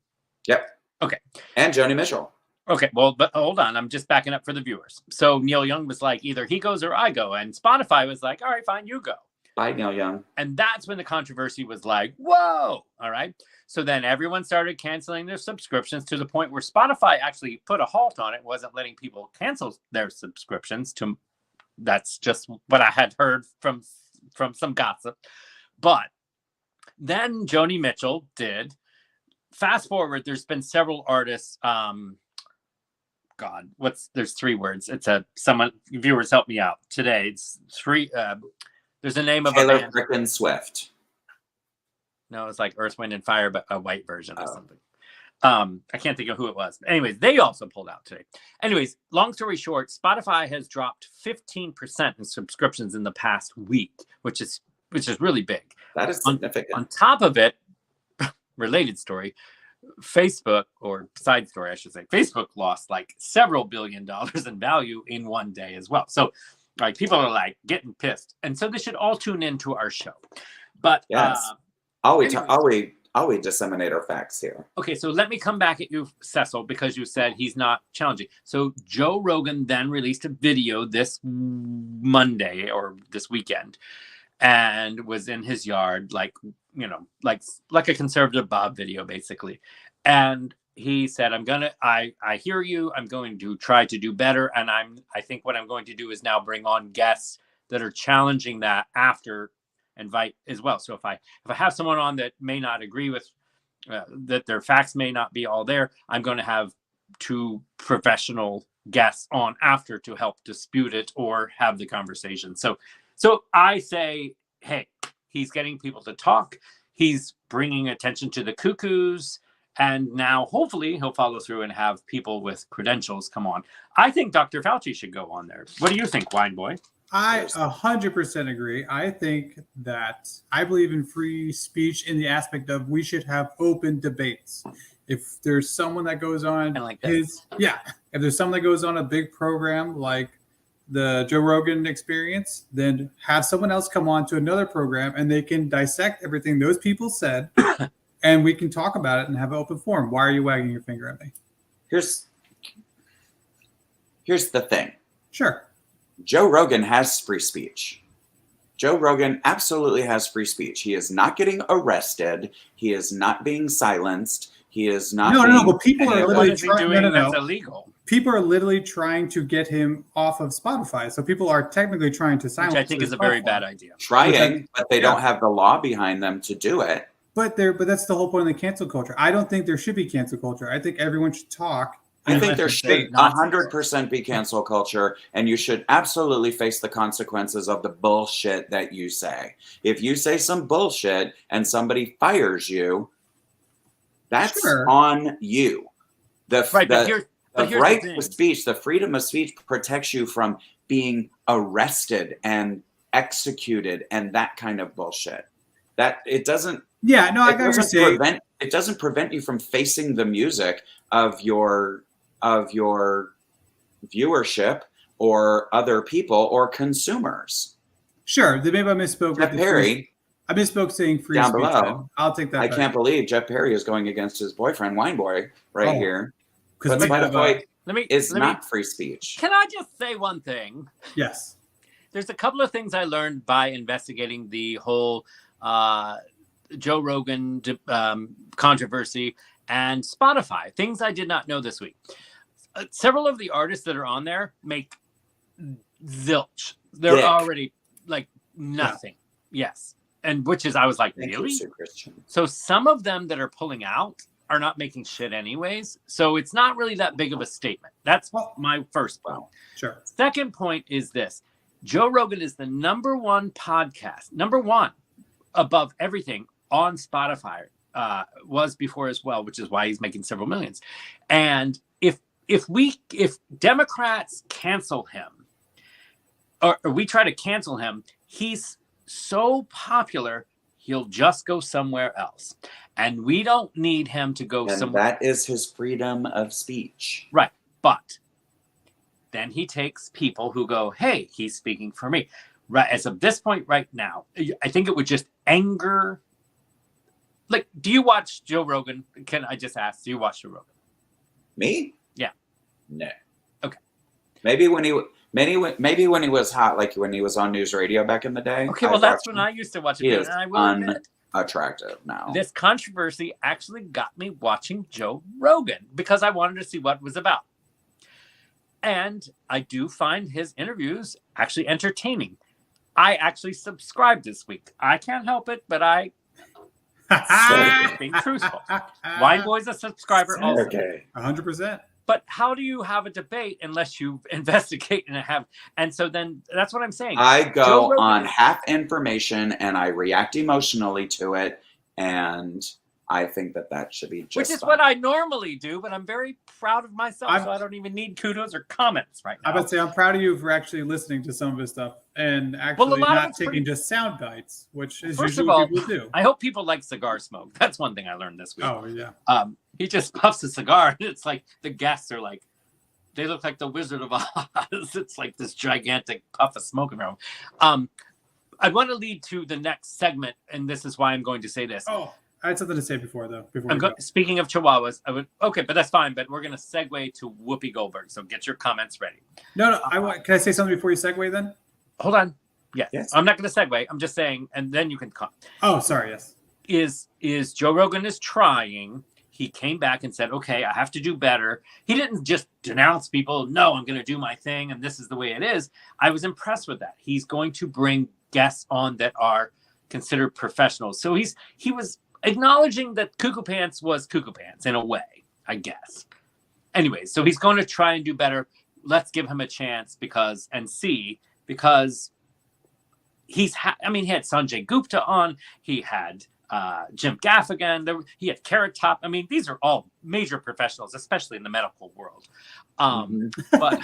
Yep. Okay. And Joni Mitchell. Okay, well, but hold on, I'm just backing up for the viewers. So Neil Young was like, either he goes or I go, and Spotify was like, all right, fine, you go. Bye, Neil Young. And that's when the controversy was like, whoa, all right. So then everyone started canceling their subscriptions to the point where Spotify actually put a halt on it, wasn't letting people cancel their subscriptions. That's just what I had heard from some gossip. But then Joni Mitchell did. Fast forward, there's been several artists. There's 3 words. It's someone, viewers help me out today. It's 3. There's a name of Taylor a band. frickin' Swift. No, it's like Earth, Wind, and Fire, but a white version or something. I can't think of who it was. But anyways, they also pulled out today. Anyways, long story short, Spotify has dropped 15% in subscriptions in the past week, which is really big. That is significant. On top of it, related story, Facebook, or side story, I should say, Facebook lost like several $1 billion in value in one day as well. So like people are like getting pissed. And so they should all tune into our show. But yes. I'll disseminate our facts here. Okay, so let me come back at you, Cecil, because you said he's not challenging. So Joe Rogan then released a video this Monday or this weekend and was in his yard, like a conservative Bob video, basically. And he said, I hear you. I'm going to try to do better. And I think what I'm going to do is now bring on guests that are challenging that after invite as well. So if I have someone on that may not agree with that their facts may not be all there, I'm going to have 2 professional guests on after to help dispute it or have the conversation. So I say, hey, he's getting people to talk. He's bringing attention to the cuckoos. And now hopefully he'll follow through and have people with credentials come on. I think Dr. Fauci should go on there. What do you think, Wine Boy? I 100% agree. I think that I believe in free speech in the aspect of we should have open debates. If there's someone that goes on if there's someone that goes on a big program like the Joe Rogan Experience, then have someone else come on to another program and they can dissect everything those people said and we can talk about it and have an open forum. Why are you wagging your finger at me? Here's the thing. Sure. Joe Rogan has free speech. Joe Rogan absolutely has free speech. He is not getting arrested. He is not being silenced. He is not. No. But people are literally trying. That's illegal. People are literally trying to get him off of Spotify. So people are technically trying to silence him. Which I think is a very bad idea. Trying, but they don't have the law behind them to do it. But that's the whole point of the cancel culture. I don't think there should be cancel culture. I think everyone should talk. I think there should 100% be cancel culture, and you should absolutely face the consequences of the bullshit that you say. If you say some bullshit and somebody fires you, that's on you. The right to speech, the freedom of speech protects you from being arrested and executed and that kind of bullshit. That it doesn't. Yeah, no, I got what you're saying. It doesn't prevent you from facing the music of your viewership or other people or consumers. Sure, maybe I misspoke. Jeff Perry. I misspoke saying free down speech. Below. I'll take that. I can't believe Jeff Perry is going against his boyfriend, Wine Boy, here. But Spotify is not free speech. Can I just say one thing? Yes. There's a couple of things I learned by investigating the whole Joe Rogan controversy and Spotify. Things I did not know this week. Several of the artists that are on there make zilch. They're already like nothing. Yeah. Yes. And which is, I was like, really? So some of them that are pulling out are not making shit anyways. So it's not really that big of a statement. That's my first point. Sure. Second point is this. Joe Rogan is the number 1 podcast, number 1 above everything on Spotify, was before as well, which is why he's making several millions. And if Democrats cancel him or we try to cancel him, he's so popular, he'll just go somewhere else. And we don't need him to go And somewhere. that is his freedom of speech. Right. But then he takes people who go, hey, he's speaking for me. Right. As of this point right now, I think it would just anger. Like, do you watch Joe Rogan? Can I just ask, do you watch Joe Rogan? Me? Yeah. No. Okay. Maybe when he was hot, like when he was on news radio back in the day. Okay, well, that's when I used to watch it. He And is I will admit, unattractive now. this controversy actually got me watching Joe Rogan because I wanted to see what it was about. And I do find his interviews actually entertaining. I actually subscribed this week. I can't help it, but I being truthful. Wine Boy's a subscriber also. Okay. 100%. But how do you have a debate unless you investigate and have? And so then that's what I'm saying. I Joe go Rogan on is- half information and I react emotionally to it, and I think that should be just Which is fine. what I normally do, but I'm very proud of myself, I'm- so I don't even need kudos or comments right now. I would say I'm proud of you for actually listening to some of his stuff and actually lot of not it's taking pretty- just sound bites, which is First usually of what all, people do. I hope people like cigar smoke. That's one thing I learned this week. Oh, yeah. He just puffs a cigar, and it's like the guests are like, they look like the Wizard of Oz. It's like this gigantic puff of smoke around. I want to lead to the next segment, and this is why I'm going to say this. Oh, I had something to say before, though. Before we go. Speaking of Chihuahuas, okay, but that's fine. But we're going to segue to Whoopi Goldberg. So get your comments ready. No, can I say something before you segue then? Hold on. Yes. Yes. I'm not going to segue. I'm just saying, and then you can comment. Oh, sorry, yes. Is Joe Rogan is trying. He came back and said, okay, I have to do better. He didn't just denounce people. No, I'm going to do my thing, and this is the way it is. I was impressed with that. He's going to bring guests on that are considered professionals. So he was acknowledging that Cuckoo Pants was Cuckoo Pants in a way, I guess. Anyway, so he's going to try and do better. Let's give him a chance because he had Sanjay Gupta on. He had Jim Gaffigan. He had Carrot Top. I mean, these are all major professionals, especially in the medical world. But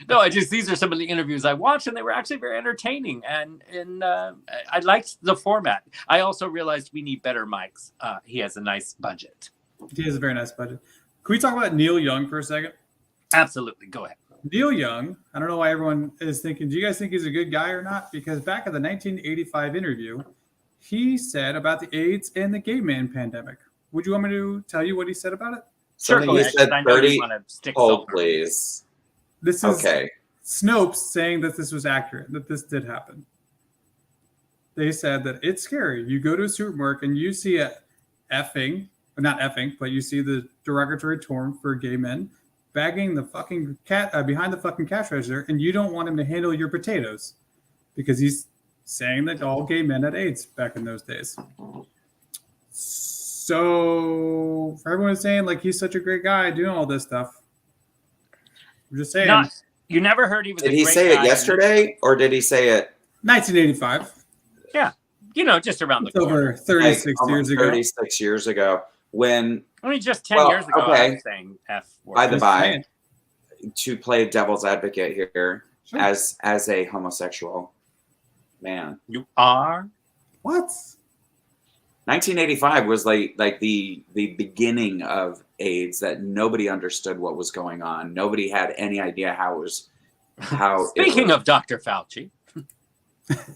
no, these are some of the interviews I watched, and they were actually very entertaining. And I liked the format. I also realized we need better mics. He has a nice budget. He has a very nice budget. Can we talk about Neil Young for a second? Absolutely. Go ahead. Neil Young, I don't know why everyone is thinking, do you guys think he's a good guy or not? Because back in the 1985 interview, he said about the AIDS and the gay man pandemic. Would you want me to tell you what he said about it? Sure, So go he ahead, said 'cause I know you 30. wanna stick Oh, somewhere. please. This is Okay. Snopes saying that this was accurate, that this did happen. They said that it's scary. You go to a supermarket and you see a not effing, but you see the derogatory term for gay men bagging the fucking cat behind the fucking cash register, and you don't want him to handle your potatoes because he's saying that all gay men had AIDS back in those days. So for everyone saying like he's such a great guy doing all this stuff, I'm just saying. You never heard he was. Did a he great say guy it yesterday, or did he say it 1985. Yeah, just around the It's over corner. 36 almost years ago. 36 years ago, when, I mean, just 10 Well, years ago, I okay. was saying F word. by the Just by, saying. to play devil's advocate here, Sure. as a homosexual man, You are. What? 1985 was like the beginning of AIDS, that nobody understood what was going on. Nobody had any idea how it was. Speaking of Dr. Fauci,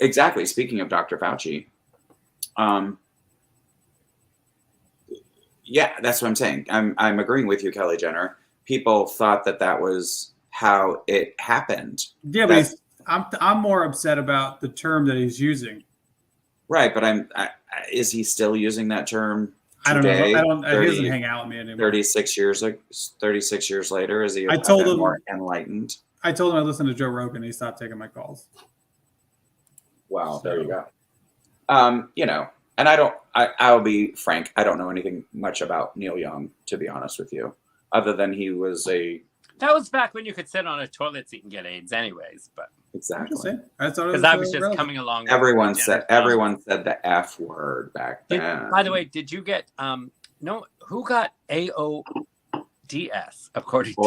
Exactly. Speaking of Dr. Fauci, yeah, that's what I'm saying. I'm agreeing with you, Kelly Jenner. People thought that was how it happened. Yeah, but I'm more upset about the term that he's using. Right, but is he still using that term I don't know. today? He doesn't hang out with me anymore. 36 years later, is he I told him- more enlightened? I told him I listened to Joe Rogan. And he stopped taking my calls. Wow, there you go. And I'll be frank, I don't know anything much about Neil Young, to be honest with you, other than he was that was back when you could sit on a toilet seat and get AIDS, anyways. But I'm just exactly. saying. I thought it because I was just relevant. coming along. with Everyone Jenner's said the F word back then. By the way, did you get who got AODS according to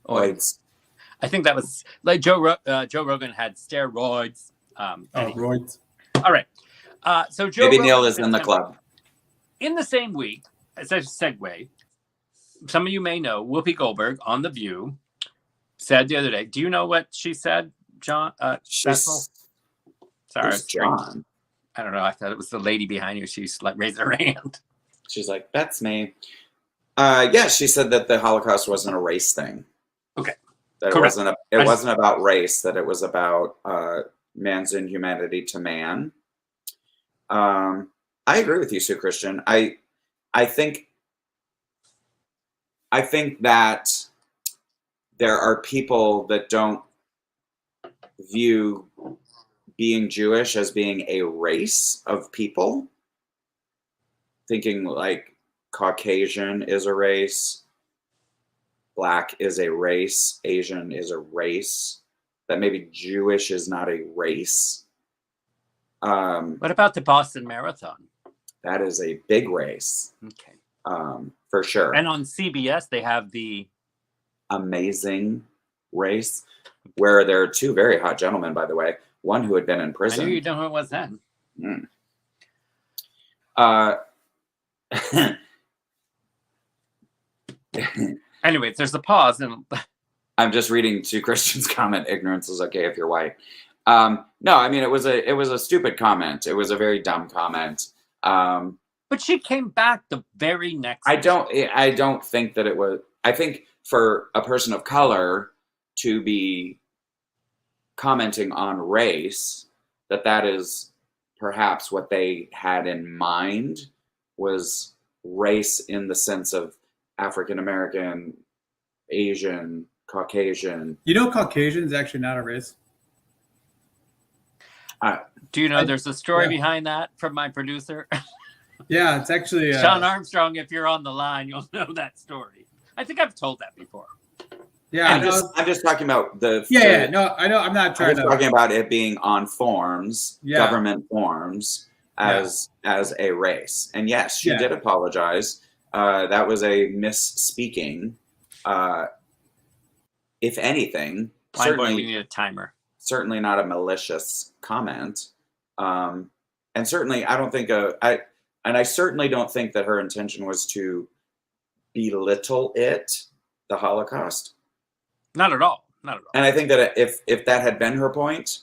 Oids. I think that was like Joe Rogan had steroids. Oh, roids. All right. So Joe Maybe Rogan Neil is said in the September. club. In the same week, as a segue, some of you may know Whoopi Goldberg on The View said the other day. Do you know what she said, John? Cecil? Sorry, Who's John? I don't know. I thought it was the lady behind you. She's like raising her hand. She's like, that's me. Yeah, she said that the Holocaust wasn't a race thing. Okay. That it wasn't about race, that it was about man's inhumanity to man. I agree with you, Sue Christian. I think that there are people that don't view being Jewish as being a race of people, thinking like Caucasian is a race, Black is a race, Asian is a race, that maybe Jewish is not a race. What about the Boston Marathon? That is a big race. Okay. For sure. And on CBS, they have the Amazing Race, where there are two very hot gentlemen, by the way. One who had been in prison. I knew you know who it was then. Anyways, there's a pause, and I'm just reading to Christian's comment. Ignorance is okay if you're white. No, I mean it was a stupid comment. It was a very dumb comment. But she came back the very next. I don't think that it was. I think for a person of color to be commenting on race, that is perhaps what they had in mind was race in the sense of African American, Asian, Caucasian. You know, Caucasian is actually not a race. Do you know there's a story behind that from my producer? Yeah, it's actually Sean Armstrong. If you're on the line, you'll know that story. I think I've told that before. Yeah, I'm just talking about the. No, I know. I'm not trying to. Talking about it being on forms, government forms, as a race. And yes, she did apologize. That was a misspeaking. If anything, certainly we need a timer. Certainly not a malicious comment. And certainly, I don't think I certainly don't think that her intention was to belittle the Holocaust. Not at all. Not at all. And I think that if that had been her point,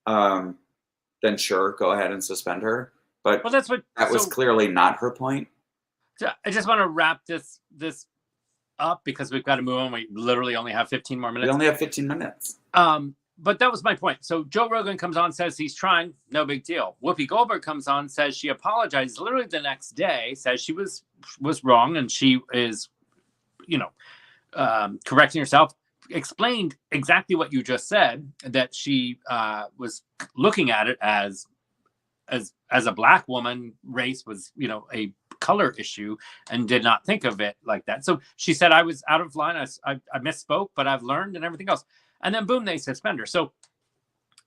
then sure, go ahead and suspend her. But that was clearly not her point. I just want to wrap this up because we've got to move on. We literally only have 15 more minutes. We only have 15 minutes. But that was my point. So Joe Rogan comes on, says he's trying, no big deal. Whoopi Goldberg comes on, says she apologized literally the next day, says she was wrong and she is, correcting herself. Explained exactly what you just said, that she was looking at it as a Black woman, race was a color issue, and did not think of it like that. So she said, I was out of line, I misspoke, but I've learned and everything else. And then boom, they suspend her. So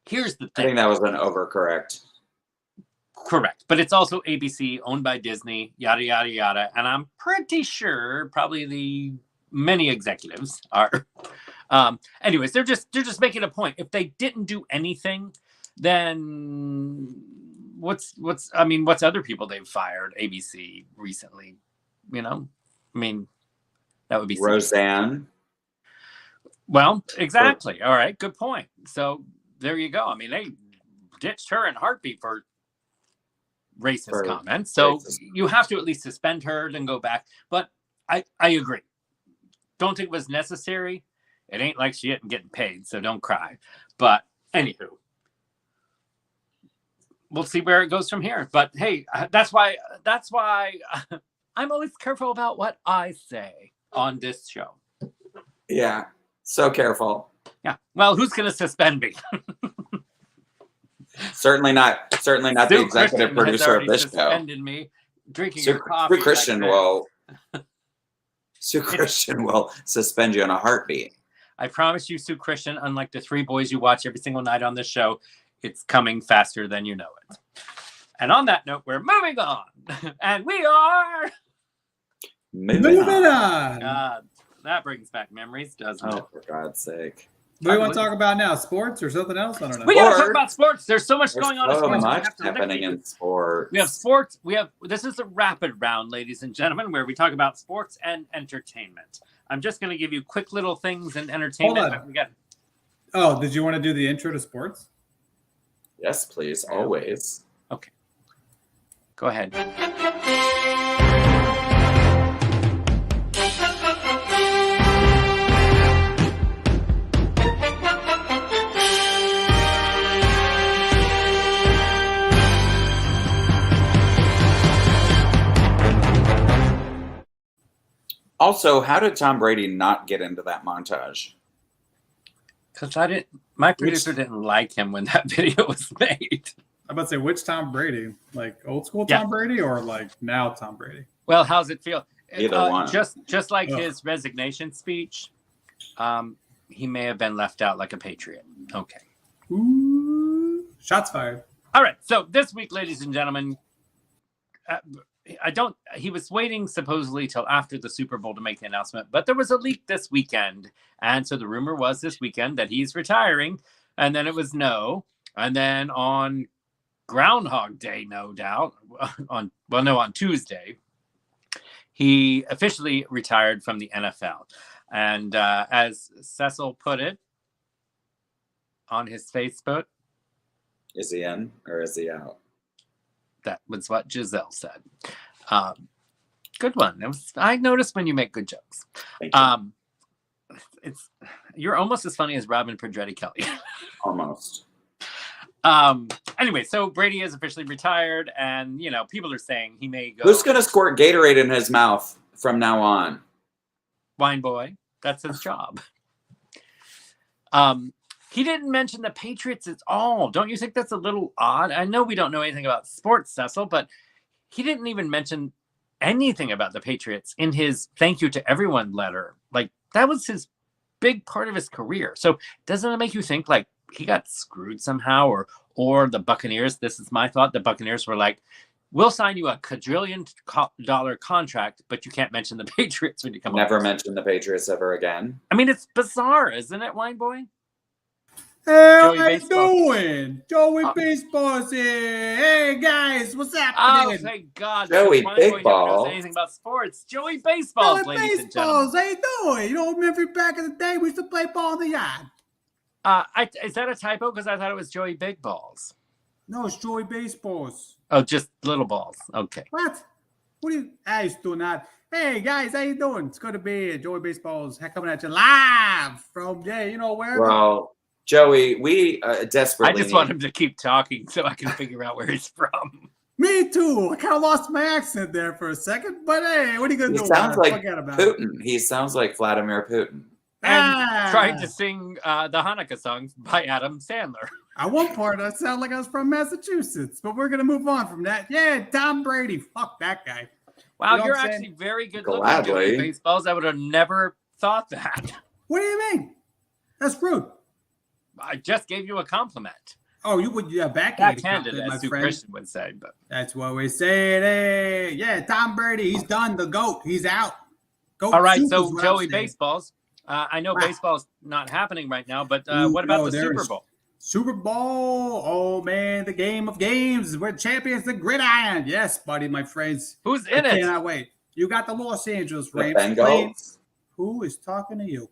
here's the thing. I think that was an overcorrect. Correct. But it's also ABC, owned by Disney, yada, yada, yada. And I'm pretty sure probably the many executives are. Anyways, they're just making a point. If they didn't do anything, then what's other people they've fired? ABC recently, that would be Roseanne. Well, exactly. All right, good point. So there you go. They ditched her in heartbeat for racist comments. So you have to at least suspend her, then go back. But I agree. Don't think it was necessary. It ain't like she isn't getting paid, so don't cry. But anywho, we'll see where it goes from here. But hey, that's why I'm always careful about what I say on this show. Yeah, so careful. Yeah. Well, who's going to suspend me? Certainly not the executive producer of this show. Suspended me drinking your coffee. Sue Christian will suspend you in a heartbeat. I promise you, Sue Christian, unlike the three boys you watch every single night on this show, it's coming faster than you know it. And on that note, we're moving on. And we are... Moving on. God, that brings back memories, doesn't it? Oh, for God's sake. What do you want to talk about now? Sports or something else? I don't know. We got to talk about sports. There's so much going on in So sports. much happening in sports. We have sports. This is a rapid round, ladies and gentlemen, where we talk about sports and entertainment. I'm just going to give you quick little things in entertainment. Hold on. Oh, did you want to do the intro to sports? Yes, please. Always. Okay. Go ahead. Also, how did Tom Brady not get into that montage? Because my producer didn't like him when that video was made. I'm about to say, which Tom Brady? Like old school Tom Brady or like now Tom Brady? Well, how's it feel? Either one. Just like his resignation speech, he may have been left out like a patriot. Okay. Ooh, shots fired. All right. So this week, ladies and gentlemen, he was waiting supposedly till after the Super Bowl to make the announcement, but there was a leak this weekend. And so the rumor was this weekend that he's retiring. And then it was no. And then on Groundhog Day, no doubt, on Tuesday, he officially retired from the NFL. And as Cecil put it on his Facebook, is he in or is he out? That was what Giselle said. Good one. I noticed when you make good jokes. Thank you. You're almost as funny as Robin Pedretti Kelly. Almost. Anyway, so Brady is officially retired, and people are saying he may go. Who's gonna squirt Gatorade in his mouth from now on? Wine boy. That's his job. He didn't mention the Patriots at all. Don't you think that's a little odd? I know we don't know anything about sports, Cecil, but he didn't even mention anything about the Patriots in his thank you to everyone letter. Like, that was his big part of his career. So doesn't it make you think like he got screwed somehow, or the Buccaneers? This is my thought. The Buccaneers were like, we'll sign you a $1 quadrillion contract, but you can't mention the Patriots when you come. Never mention the Patriots ever again. I mean, it's bizarre, isn't it, Wine Boy? Hey, how you doing? Joey Baseball's here. Hey, guys, what's happening? Oh, thank God. Joey Big Ball. Knows anything about sports. Joey Baseballs, Joey ladies Baseballs, and how you doing? You know, remember back in the day, we used to play ball in the yard. Is that a typo? Because I thought it was Joey Big Balls. No, it's Joey Baseballs. Oh, just little balls. Okay. What? What are you guys doing that? Hey, guys, how you doing? It's good to be here. Joey Baseballs coming at you live from, where? Well, Joey, we desperately. I just want him to keep talking so I can figure out where he's from. Me too. I kind of lost my accent there for a second, but hey, what are you gonna do? He sounds like Putin. He sounds like Vladimir Putin. And trying to sing the Hanukkah songs by Adam Sandler. At one part, I sound like I was from Massachusetts, but we're gonna move on from that. Yeah, Tom Brady. Fuck that guy. Wow, you're actually very good looking, Joey Baseballs. I would have never thought that. What do you mean? That's rude. I just gave you a compliment. Oh, you would backhanded, as Sue Christian would say, but that's what we say. Hey, yeah, Tom Brady, he's done. The GOAT, he's out. GOAT. All right, so Joey Baseballs. I know baseball's not happening right now, but what about the Super Bowl? Super Bowl, oh man, the game of games. We're champions, the gridiron. Yes, buddy, my friends. Who's in it? Cannot wait. You got the Los Angeles Rams. Bengals. Who is talking to you?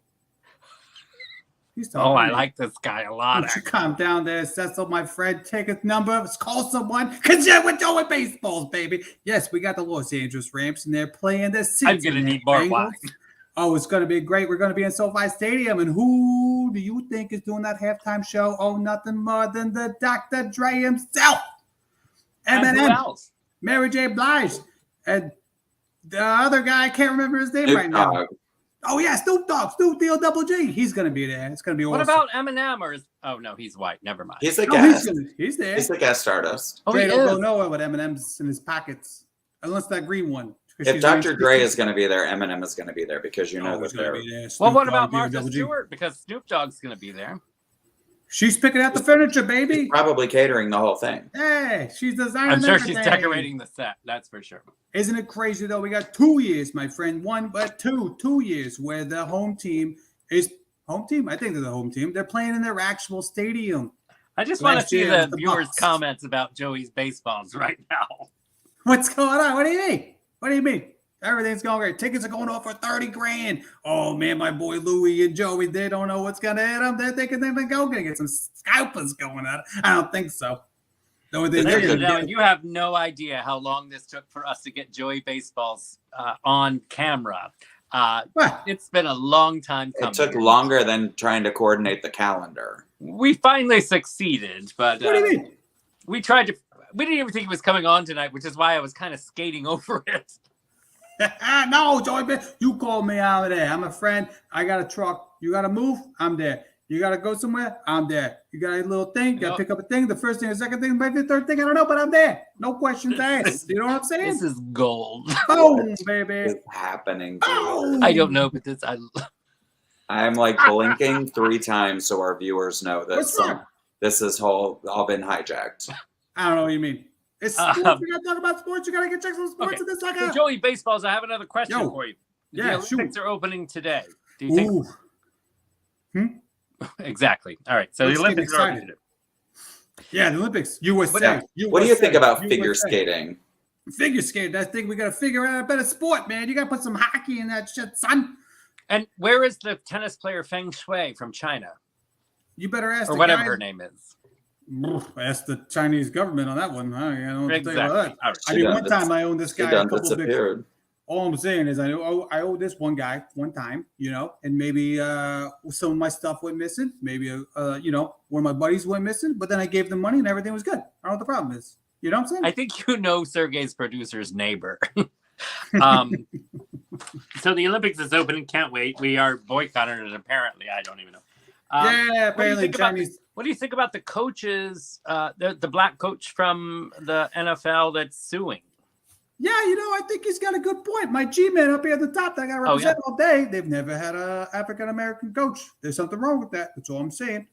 I like this guy a lot. You calm down there, Cecil, my friend. Take his number. Let's call someone. Because you're with Joey Baseballs, baby. Yes, we got the Los Angeles Rams, and they're playing this season. I'm going to need more wine. Oh, it's going to be great. We're going to be in SoFi Stadium. And who do you think is doing that halftime show? Oh, nothing more than the Dr. Dre himself. Eminem, Mary J. Blige, and the other guy, I can't remember his name right now. Oh, yeah, Snoop Dogg, Snoop D-O-double-G. He's going to be there. It's going to be awesome. What about Eminem? Oh, no, he's white. Never mind. He's a guest. He's there. He's a guest artist. Oh, Dre don't go nowhere with Eminem's in his pockets. Unless that green one. If Dr. Dre is going to be there, Eminem is going to be there because that they're... Well, what about Martha Stewart? Because Snoop Dogg's going to be there. She's picking out the furniture, baby. She's probably catering the whole thing. Hey, she's designing I'm sure everything. She's decorating the set. That's for sure. Isn't it crazy, though? We got 2 years, my friend. 2 years where the home team is Home team? I think they're the home team. They're playing in their actual stadium. I just want to Last see year it the was the viewers' Bucks. comments about Joey's baseballs right now. What's going on? What do you mean? What do you mean? Everything's going great. Tickets are going off for 30 grand. Oh man, my boy Louie and Joey, they don't know what's gonna hit them. They're thinking they're gonna get some scalpers going at it. I don't think so. The only thing they're Ladies and gonna gentlemen, do. you have no idea how long this took for us to get Joey baseballs on camera. What? It's been a long time coming. It took longer than trying to coordinate the calendar. We finally succeeded, but What do you mean? we tried to. We didn't even think he was coming on tonight, which is why I was kind of skating over it. No, Joey, you call me out of there. I'm a friend. I got a truck. You got to move? I'm there. You got to go somewhere? I'm there. You got a little thing? Got to pick up a thing? The first thing, the second thing, maybe the third thing? I don't know, but I'm there. No questions asked. You know what I'm saying? This is gold. Boom, baby. What's happening? Boom. I don't know, but this I'm like blinking 3 times so our viewers know that What's wrong? this has all been hijacked. I don't know what you mean. It's sports. We got to talk about sports. You got to get check some sports Okay. in this So second. Joey baseballs. I have another question Yo. for you. Yeah, the shoot. Olympics are opening today. Do you think Ooh. exactly? All right. So Let's the get Olympics are opening excited. today. Yeah, the Olympics. USA. What do you think about USA. figure skating? Figure skating. I think we got to figure out a better sport, man. You got to put some hockey in that shit, son. And where is the tennis player Feng Shui from China, You better ask or the whatever guys. her name is? Ask the Chinese government on that one. I don't know what to tell you Exactly. about that. All right. I mean, one time I owned this She guy a done couple of big. disappeared. All I'm saying is I owe this one guy one time, and maybe some of my stuff went missing. Maybe one of my buddies went missing, but then I gave them money and everything was good. I don't know what the problem is. You know what I'm saying? I think you know Sergey's producer's neighbor. So the Olympics is opening. Can't wait. We are boycotting it. Apparently, I don't even know. yeah, apparently Chinese. What do you think about the coaches? The black coach from the NFL that's suing. Yeah, I think he's got a good point. My G-man up here at the top that I got to represent all day, they've never had an African-American coach. There's something wrong with that. That's all I'm saying.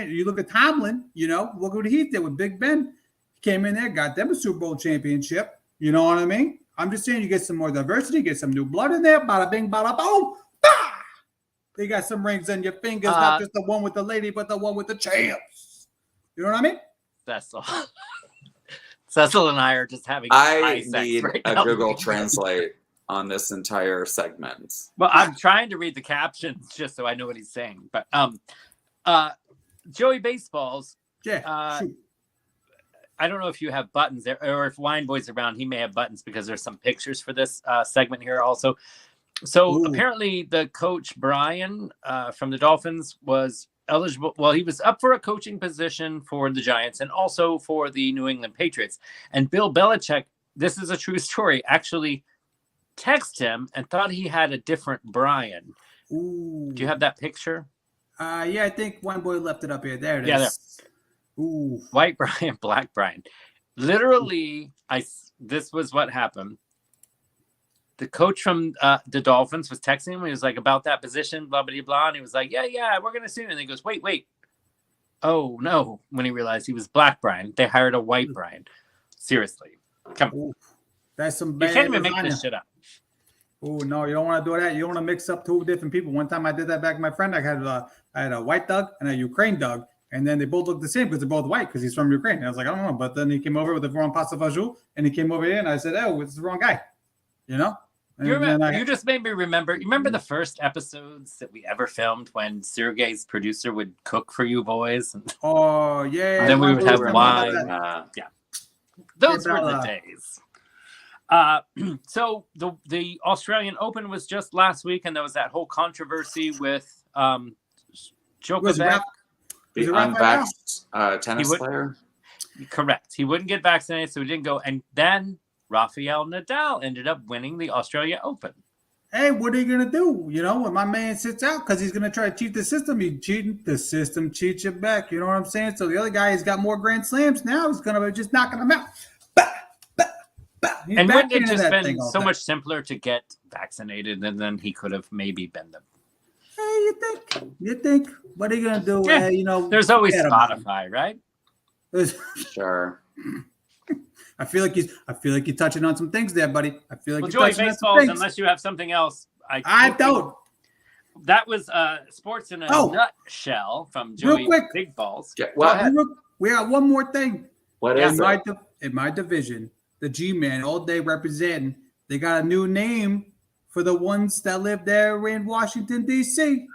You look at Tomlin, look what he did with Big Ben. He came in there, got them a Super Bowl championship. You know what I mean? I'm just saying you get some more diversity, get some new blood in there. Bada bing, bada boom. Bah! They got some rings on your fingers, not just the one with the lady, but the one with the champs. You know what I mean? Cecil and I are just having I sex need right a now. Google Translate on this entire segment. Well, I'm trying to read the captions just so I know what he's saying. But Joey Baseballs, Yeah. Shoot. I don't know if you have buttons there, or if Wine Boy's around, he may have buttons because there's some pictures for this segment here also. So apparently the coach Brian from the Dolphins was eligible. Well, he was up for a coaching position for the Giants and also for the New England Patriots. And Bill Belichick, this is a true story, actually texted him and thought he had a different Brian. Ooh. Do you have that picture? Yeah, I think one boy left it up here. There it is. Yeah, there. Ooh. White Brian, black Brian. Literally, this was what happened. The coach from the Dolphins was texting him. He was like, about that position, blah, blah, blah. And he was like, yeah, we're going to see him. And he goes, wait. Oh, no. When he realized he was black Brian, they hired a white Brian. Seriously. Come on. Ooh. That's some You bad can't even make lasagna. this shit up. Oh no, you don't want to do that. You don't want to mix up 2 different people. One time I did that back with my friend. I had a white dog and a Ukraine dog, and then they both looked the same because they're both white because he's from Ukraine. And I was like, I don't know. But then he came over with the wrong pasta fajoule, and he came over here, and I said, oh, it's the wrong guy. And You just made me remember. You remember the first episodes that we ever filmed when Sureg'ay's producer would cook for you boys? Oh yeah. And then we would have wine. Yeah. Those were the days. So the Australian Open was just last week, and there was that whole controversy with Djokovic. The unvaxxed tennis player. Correct. He wouldn't get vaccinated, so he didn't go. And then Rafael Nadal ended up winning the Australia Open. Hey, what are you gonna do? When my man sits out because he's gonna try to cheat the system, he's cheating. The system cheats you back. You know what I'm saying? So the other guy has got more Grand Slams now. He's gonna be just knocking him out. And wouldn't it just been so much simpler to get vaccinated, and then he could have maybe been the. Hey, you think? What are you gonna do? Yeah. There's always Spotify, right? Sure. I feel like you're touching on some things there, buddy. I feel like well, you're Joey touching on some Baseballs, things. unless you have something else. I don't. that was sports in a nutshell from Joey quick. Big Balls. What? We got one more thing. What is it? In my division, the G-Man all day representing. They got a new name for the ones that live there in Washington, D.C.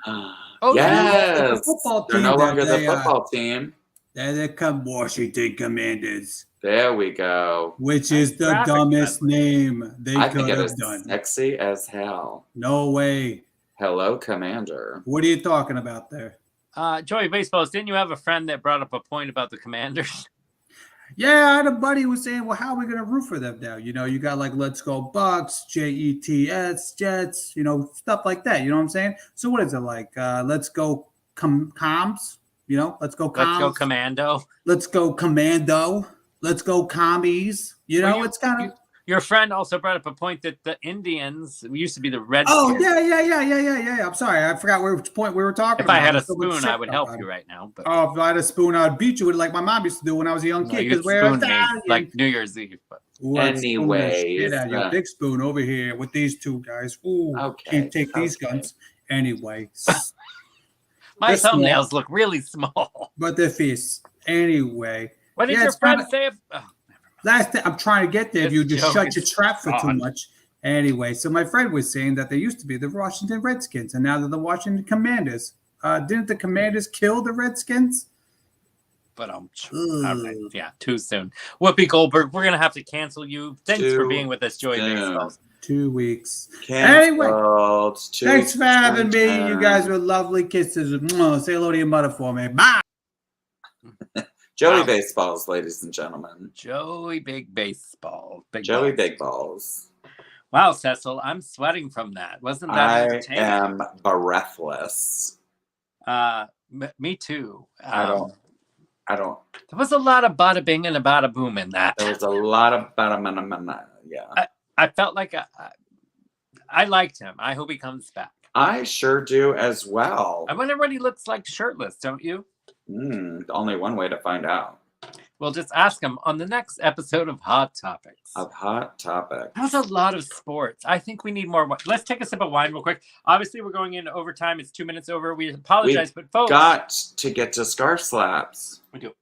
Oh, yes. The football They're team no longer the football team. There they come, Washington Commanders. There we go. Which is the dumbest name they could have done. Sexy as hell. No way. Hello, Commander. What are you talking about there? Joey Baseballs, didn't you have a friend that brought up a point about the Commanders? Yeah, I had a buddy who was saying, well, how are we going to root for them now? You know, you got like Let's Go Bucks, Jets, Jets, you know, stuff like that. You know what I'm saying? So what is it like? Let's go comms, you know, let's go comms. Let's go commando. Let's go commando. Let's go commies. You know, it's kind of. Your friend also brought up a point that the Indians used to be the Redskins. Oh, yeah. I'm sorry. I forgot which point we were talking about. If I had a spoon, I would help you right now. But... Oh, if I had a spoon, I'd beat you with like my mom used to do when I was a young kid. Because like New Year's Eve. But... Anyways. Big spoon over here with these two guys. Ooh, can't take these guns. Anyway. My thumbnails look really small. But they're fists. Anyway. What did your friend say? Last thing, I'm trying to get there. If you just shut your trap for too much. Anyway, so my friend was saying that they used to be the Washington Redskins, and now they're the Washington Commanders. Didn't the Commanders kill the Redskins? But all right. Yeah, too soon. Whoopi Goldberg, we're gonna have to cancel you. Thanks for being with us, Joey Baseballs. 2 weeks. Anyway, thanks for having me. You guys were lovely. Kisses. Say hello to your mother for me. Bye. Joey Baseballs, ladies and gentlemen. Joey Big Baseball. Joey Big Balls. Wow, Cecil, I'm sweating from that. Wasn't that entertaining? I am breathless. Me too. I don't. There was a lot of bada bing and a bada boom in that. There was a lot of bada yeah. I felt like I liked him. I hope he comes back. I sure do as well. I wonder what he looks like shirtless, don't you? Only one way to find out. We'll just ask him on the next episode of Hot Topics. That was a lot of sports. I think we need more. Let's take a sip of wine real quick. Obviously, we're going into overtime. It's 2 minutes over. We apologize, but folks. Got to get to scarf slaps. We do.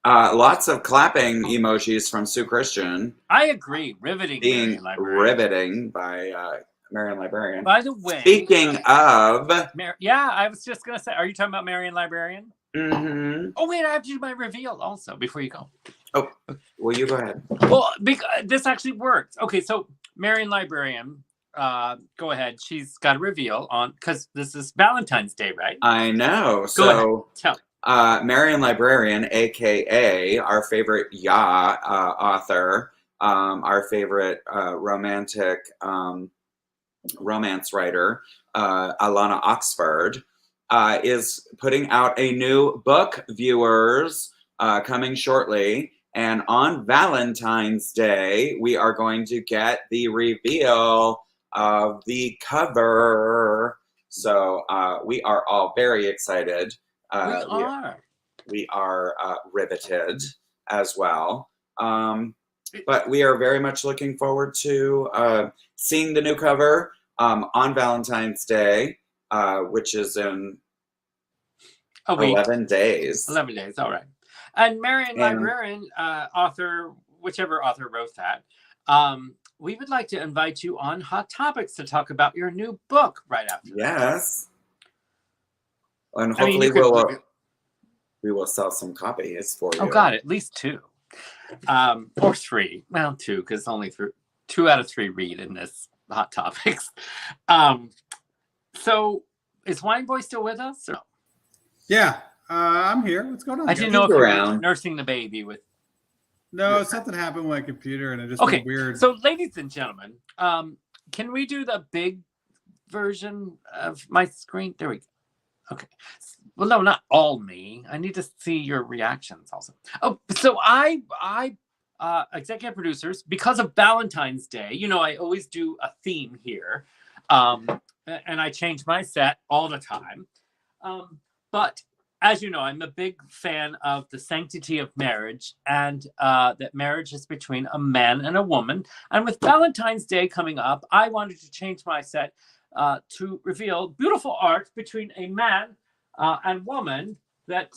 Lots of clapping emojis from Sue Christian. I agree. Riveting. Being riveting by Marion Librarian. By the way. Speaking of. I was just going to say, are you talking about Marion Librarian? Mm-hmm. Oh, wait, I have to do my reveal also before you go. Oh, well, you go ahead. Well, this actually works. Okay, so Marion Librarian, go ahead. She's got a reveal on, because this is Valentine's Day, right? I know. Go ahead. Tell. Marion Librarian, a.k.a. our favorite author, our favorite romantic romance writer, Alana Oxford, is putting out a new book, viewers, coming shortly. And on Valentine's Day, we are going to get the reveal of the cover. So we are all very excited. We are riveted as well. But we are very much looking forward to seeing the new cover on Valentine's Day, which is in 11 days. 11 days, all right. And Marion Librarian, author, whichever author wrote that, we would like to invite you on Hot Topics to talk about your new book right after. Yes. And hopefully we will sell some copies for you. Oh, God, at least 2. Or 3. Well, 2, because only 2 out of 3 read in this Hot Topics. So, is Wine Boy still with us? Or no? Yeah, I'm here. What's going on? I didn't know if you were nursing the baby with. No, something happened with my computer, and it just went weird. So, ladies and gentlemen, can we do the big version of my screen? There we go. Okay. Well, no, not all me. I need to see your reactions also. Oh, so I executive producers, because of Valentine's Day, you know, I always do a theme here. And I change my set all the time. But as you know, I'm a big fan of the sanctity of marriage, and that marriage is between a man and a woman. And with Valentine's Day coming up, I wanted to change my set to reveal beautiful art between a man and woman that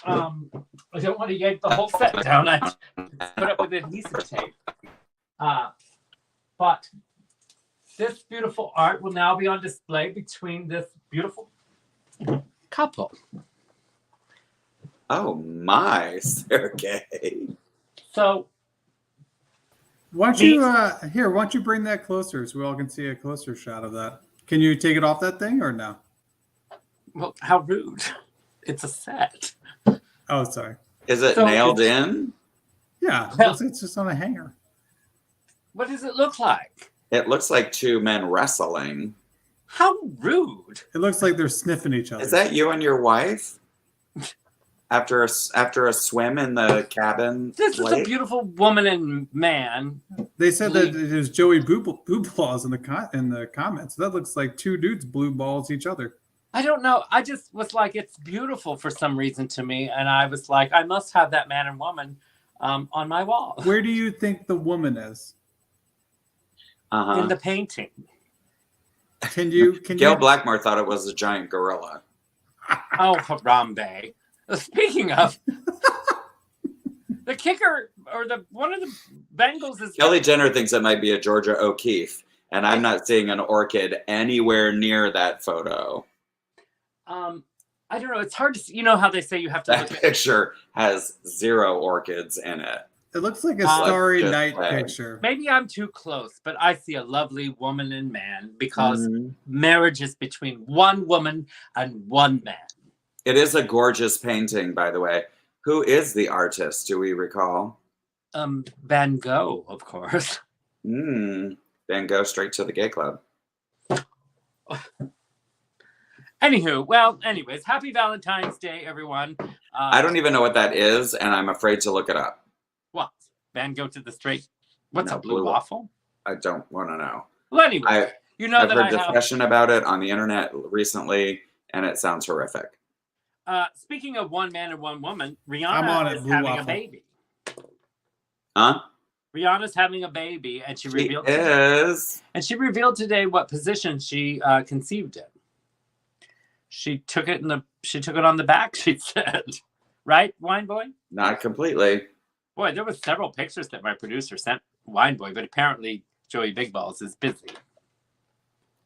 I don't want to yank the whole set down. I put up with adhesive tape. But this beautiful art will now be on display between this beautiful couple. Oh my, Sureg'ay. So why don't you bring that closer so we all can see a closer shot of that? Can you take it off that thing or no? well, how rude. It's a set. Oh, sorry. Is it So nailed in? Yeah, it looks like it's just on a hanger. What does it look like? It looks like two men wrestling. How rude. It looks like they're sniffing each other. Is that you and your wife? After a swim in the cabin? This is a lake? beautiful woman and man. They said that it was Joey Boob Balls in the comments. That looks like two dudes blue balls each other. I don't know. I just was like, it's beautiful for some reason to me. And I was like, I must have that man and woman on my wall. Where do you think the woman is? In the painting. Can you Gail Blackmore thought it was a giant gorilla. Oh, Harambe. Speaking of, the kicker or one of the Bengals is Kelly Jenner thinks it might be a Georgia O'Keeffe, and I'm not seeing an orchid anywhere near that photo. I don't know. It's hard to see. You know how they say you have to That look at picture has 0 orchids in it. It looks like a Starry just Night like- picture. Maybe I'm too close, but I see a lovely woman and man because marriage is between one woman and one man. It is a gorgeous painting, by the way. Who is the artist? Do we recall? Van Gogh, of course. Van Gogh straight to the gay club. Anywho, well, anyways, happy Valentine's Day, everyone. I don't even know what that is, and I'm afraid to look it up. What? Van Gogh to the straight. What's No, a blue blue waffle? I don't want to know. Well, anyway, you know I've that heard I have. discussion about it on the internet recently, and it sounds horrific. Speaking of one man and one woman, I'm on Rihanna it, is blue having a waffle. baby. Huh? Rihanna's having a baby, and she She revealed is. today what position she conceived in. She took it on the back. She said, "Right, Wine Boy." Not completely. Boy, there was several pictures that my producer sent Wine Boy, but apparently Joey Big Balls is busy.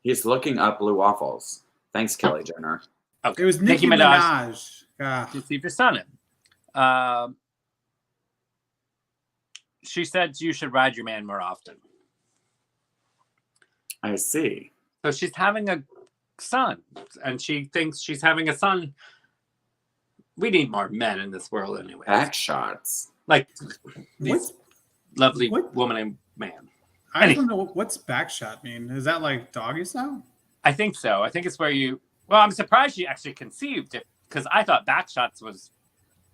He's looking up blue waffles. Thanks, Kelly Jenner. Okay. It was Nicki Minaj. Ah. Conceived her son in. She said you should ride your man more often. I see. So she's having a son, and she thinks she's having a son. We need more men in this world anyway. Back shots. Like these lovely what? woman and man. I don't know what's backshot mean. Is that like doggy style? I think so. I think it's where you. Well, I'm surprised she actually conceived it because I thought backshots was.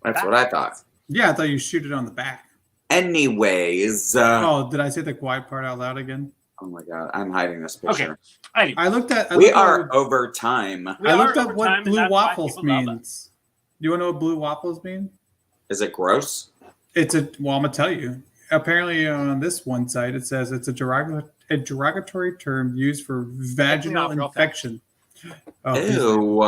That's what I thought. Yeah, I thought you shoot it on the back. Anyways. Oh, did I say the quiet part out loud again? Oh my God, I'm hiding this picture. Okay. Anyway, I looked at. We are over time. I looked up over what time, and blue that's why waffles people love means. Do you want to know what blue waffles mean? Is it gross? Well, I'm gonna tell you. Apparently, on this one site, it says it's a derogatory term used for vaginal infection. Oh, Ew.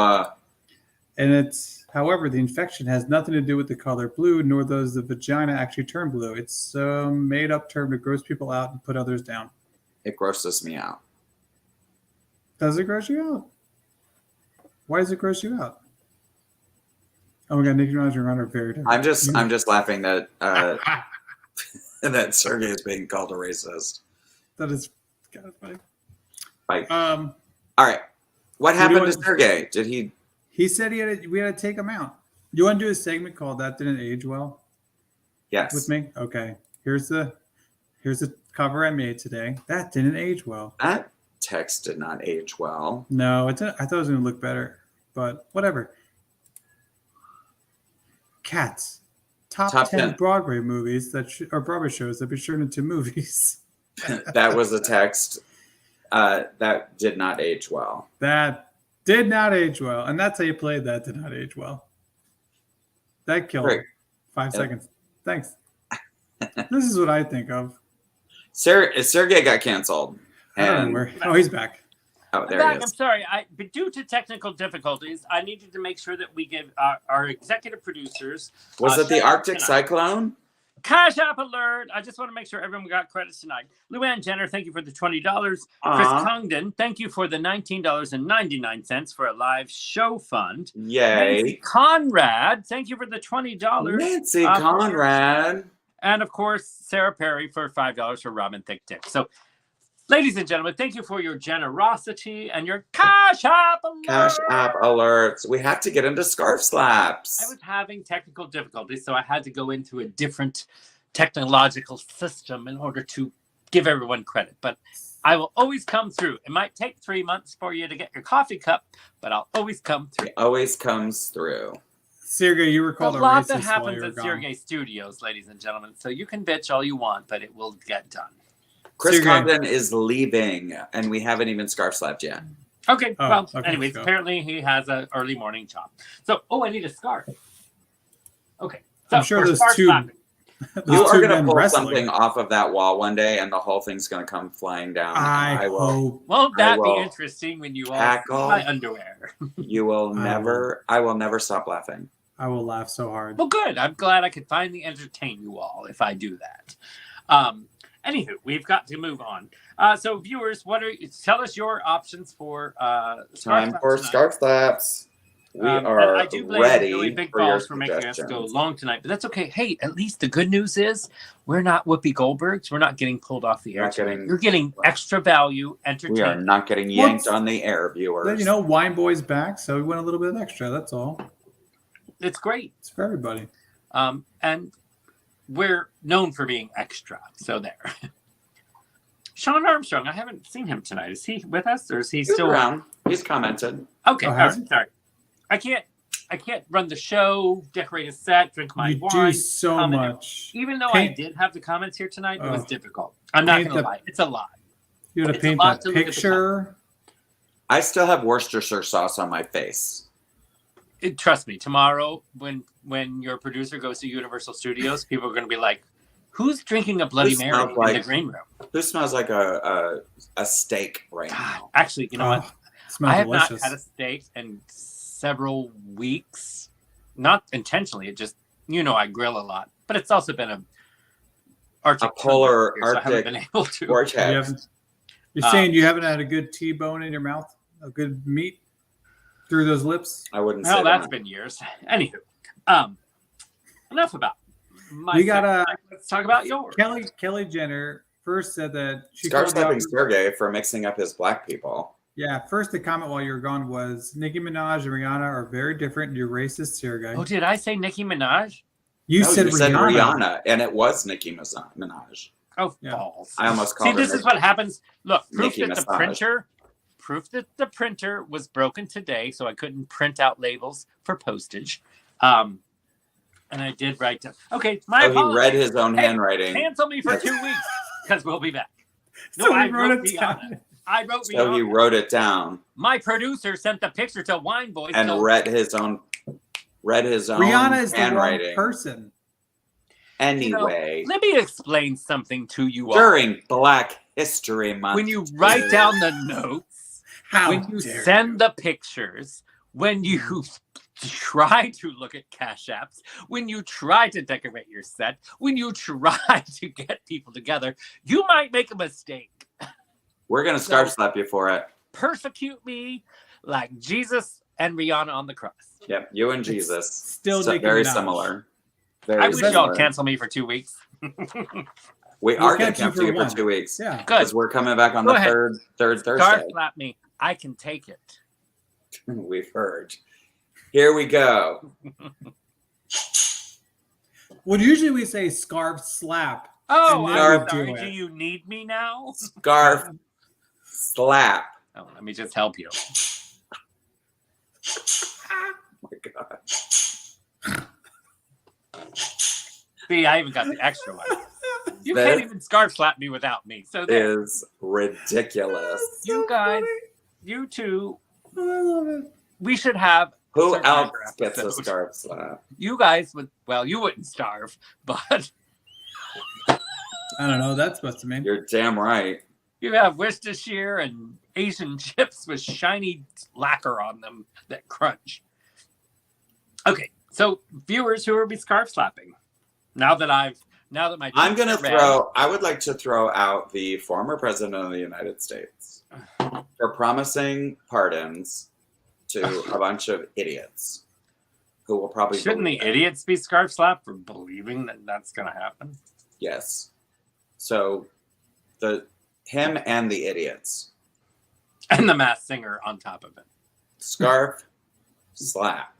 and it's, however, the infection has nothing to do with the color blue, nor does the vagina actually turn blue. It's a made-up term to gross people out and put others down. It grosses me out. Does it gross you out? Why does it gross you out? Oh my God, Nicki Minaj and Rihanna are very different. I'm just laughing that that Sergey is being called a racist. That is kind of funny. Like, Um, all right. What do you happened to want- Sergey? Did he? he said we had to take him out. You want to do a segment called "That Didn't Age Well" Yes. with me? Okay. Here's the cover I made today. That didn't age well. That text did not age well. No, I thought it was going to look better, but whatever. Cats. Top 10 Broadway movies or Broadway shows that be turned into movies. That was a text that did not age well. That did not age well. And that's how you played That Did Not Age Well. That killed Great. 5 seconds. Thanks. This is what I think of. Sergey got canceled. I don't know And where. Oh, he's back. Oh, I'm there back. he I'm is. sorry. But due to technical difficulties, I needed to make sure that we give our executive producers. Was it the shout out Arctic tonight. Cyclone? Cash App alert! I just want to make sure everyone got credits tonight. Luann Jenner, thank you for the $20. Chris Congdon, thank you for the $19.99 for a live show fund. Yay. Nancy Conrad, thank you for the $20. Nancy Conrad. And of course, Sarah Perry for $5 for Robin Thick Dick. So, ladies and gentlemen, thank you for your generosity and your Cash App alert. Cash App alerts. We have to get into scarf slaps. I was having technical difficulties, so I had to go into a different technological system in order to give everyone credit. But I will always come through. It might take 3 months for you to get your coffee cup, but I'll always come through. It always comes through. Sureg'ay, you were called a a lot racist that while happens you were at gone. Sureg'ay Studios, ladies and gentlemen. So you can bitch all you want, but it will get done. Chris Sureg'ay. Congdon is leaving, and we haven't even scarf slapped yet. Okay, well, okay, anyways, go. apparently he has an early morning job. So, I need a scarf. Okay. So I'm sure we're those scarf two- slapping. You are going to men pull wrestling. something off of that wall one day, and the whole thing's going to come flying down. I hope. Won't that be will interesting when you all see tackle. my underwear? You will never. I will never stop laughing. I will laugh so hard. Well, good. I'm glad I could finally entertain you all if I do that. Anywho, we've got to move on. So, viewers, tell us your options for Time for scarf slaps. We are I do blame ready Billy Big for your Balls for making us go suggestions. long tonight, but that's okay. Hey, at least the good news is we're not Whoopi Goldbergs. We're not getting pulled off the air. Not getting- You're getting extra value, We are entertainment. not getting yanked on the air, viewers. But, you know, Wine Boy's back, so we went a little bit extra. That's all. It's great. It's for everybody. And we're known for being extra. So there. Sean Armstrong, I haven't seen him tonight. Is he with us or is he He's still around. He's commented. Okay, Oh, all has right, sorry. I can't run the show, decorate a set, drink my You wine. do so comment. much. Even though Paint- I did have the comments here tonight, it was Oh. difficult. I'm not Paint going to the- lie. It's a lot. You got to It's a paint lot that to look at the picture. I still have Worcestershire sauce on my face. Trust me, tomorrow when your producer goes to Universal Studios, people are going to be like, "Who's drinking a Bloody Who Mary smells in like- the green room?" Who smells like a steak right God, now? actually, you know what? It smells I have delicious. not had a steak in several weeks. Not intentionally. It just, I grill a lot. But it's also been a polar so I haven't Arctic been able to. vortex. You're saying you haven't had a good T-bone in your mouth? A good meat through those lips? I wouldn't say Well, that's that. been years. Anywho, enough about my We got segment. Let's talk about yours. Kelly Jenner first said that she Scarf told slapping you- Sureg'ay for mixing up his black people. Yeah, first the comment while you were gone was Nicki Minaj and Rihanna are very different. You're racist, Sureg'ay. Oh, did I say Nicki Minaj? You No, said you said Rihanna. Rihanna, and it was Nicki Minaj. Oh, Yeah. balls. I almost See, called her this is what happens. Look, Nicki proof that the printer was broken today, so I couldn't print out labels for postage. And I did write down. Okay, my So he apologies. read his own Hey, handwriting. Cancel me for 2 weeks because we'll be back. So I he wrote it Rihanna. down. I wrote So he Rihanna. wrote it down My producer sent the picture to Wine Boys. and so read his own Rihanna is the wrong handwriting. person. Anyway, let me explain something to you all. during Black History Month, When you write down the notes, How when you dare send the pictures, when you try to look at cash apps, when you try to decorate your set, when you try to get people together, you might make a mistake. we're gonna scarf slap you for it. Persecute me like Jesus and Rihanna on the cross. Yep, you and Jesus. still So, Nicki very Minaj. similar. Very I wish similar. y'all cancel me for 2 weeks. We are gonna cancel cancel you for one. 2 weeks Yeah. Good. because we're coming back on Go the ahead. third Scarf Thursday. slap me. I can take it. We've heard. Here we go. Well, usually we say scarf slap. Oh, And then I'm we sorry. do Do it. you need me now? Scarf slap. Oh, let me just help you. Oh my God. See, I even got the extra one. You That can't even scarf slap me without me. So there. is ridiculous. You guys, you two, I love it. we should have Who Survivor else gets a episode. scarf slap? You guys would, well, you wouldn't starve, but I don't know. What that's supposed to mean. You're damn right. You have Worcestershire and Asian chips with shiny lacquer on them that crunch. Okay, so viewers who will be scarf slapping. Now that my I would like to throw out the former president of the United States for promising pardons to a bunch of idiots who will probably Shouldn't the idiots be scarf slapped for believing that that's going to happen? Yes. So him and the idiots. And the Masked Singer on top of it. Scarf slap.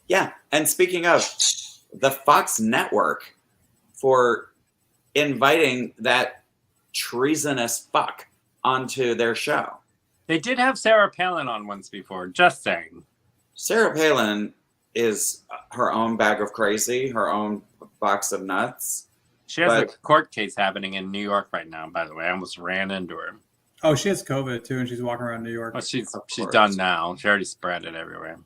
Yeah, and speaking of, the Fox Network for inviting that treasonous fuck onto their show. They did have Sarah Palin on once before, just saying. Sarah Palin is her own bag of crazy, her own box of nuts. She has a court case happening in New York right now, by the way. I almost ran into her. Oh, she has COVID too, and she's walking around New York. Well, she's done now. She already spread it everywhere.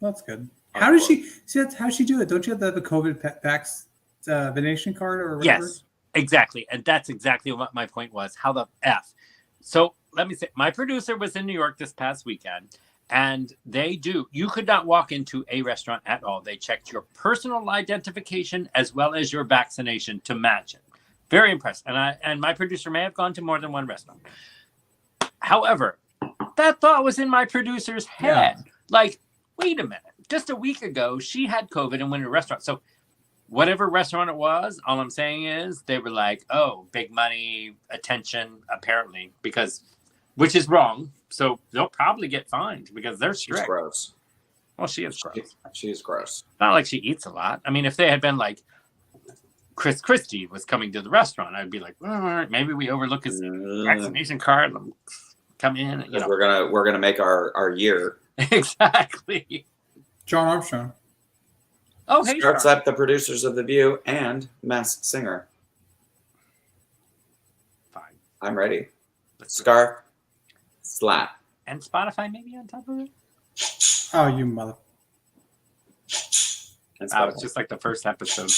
That's good. How does she see that? How does she do it? Don't you have to have a COVID vaccination card or whatever? Yes, exactly. And that's exactly what my point was. How the F? So let me say, my producer was in New York this past weekend, and you could not walk into a restaurant at all. They checked your personal identification as well as your vaccination to match it. Very impressed. And my producer may have gone to more than one restaurant. However, that thought was in my producer's head. Yeah. Like, wait a minute. Just a week ago, she had COVID and went to a restaurant. So whatever restaurant it was, all I'm saying is they were like, oh, big money, attention, apparently, which is wrong. So they'll probably get fined because they're strict. She's gross. Well, she is gross. She's gross. Not like she eats a lot. I mean, if they had been like Chris Christie was coming to the restaurant, I'd be like, maybe we overlook his vaccination card and come in. You know. We're gonna make our year. Exactly. John Armstrong. Oh, hey, Starts up the producers of The View and Masked Singer. Fine. I'm ready. Scarf slap. And Spotify maybe on top of it? Oh, you mother. It's just like the first episode.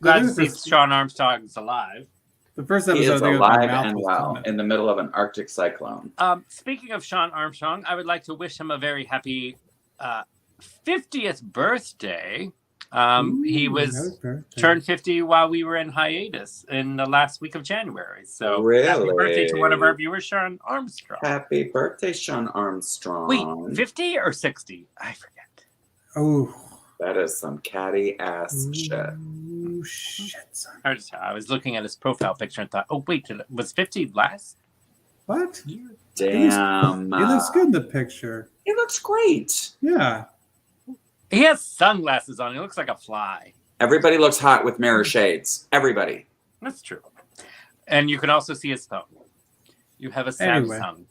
Glad to see Sean Armstrong's alive. The first episode, he is alive and well in the middle of an Arctic cyclone. Speaking of Sean Armstrong, I would like to wish him a very happy 50th birthday. He turned 50 while we were in hiatus in the last week of January. So happy birthday to one of our viewers, Sean Armstrong. Happy birthday, Sean Armstrong. Wait, 50 or 60? I forget. Oh, that is some catty ass shit. Oh, shit, son. I was looking at his profile picture and thought, oh, wait, was 50 last? What? Damn. He looks good in the picture. He looks great. Yeah. He has sunglasses on. He looks like a fly. Everybody looks hot with mirror shades. Everybody. That's true. And you can also see his thumb. You have a Samsung.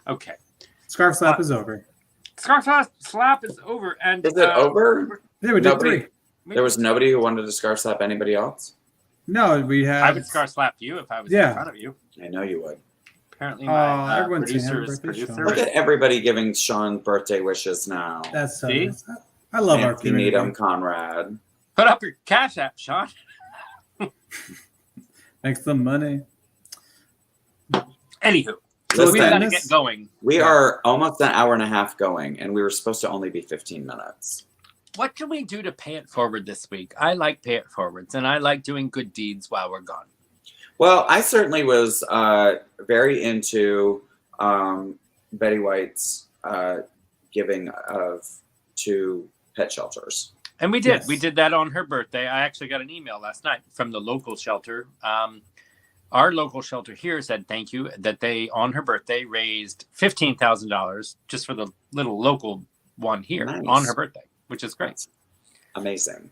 Okay. Scarf slap is over. Scarf slap is over. And is it over? Yeah, we did 3. There was nobody who wanted to scarf slap anybody else? No, we had. I would scarf slap you if I was in front of you. I know you would. Apparently, my producer's producer. Look at everybody giving Sean birthday wishes now. That's so nice. I love our community. Needham, Conrad. Put up your Cash App, Sean. Thanks the money. Anywho, so we got to get going. We are almost an hour and a half going, and we were supposed to only be 15 minutes. What can we do to pay it forward this week? I like pay it forwards, and I like doing good deeds while we're gone. Well, I certainly was very into Betty White's giving to pet shelters. And we did. Yes. We did that on her birthday. I actually got an email last night from the local shelter. Our local shelter here said thank you, that they, on her birthday, raised $15,000 just for the little local one here on her birthday, which is great. Amazing.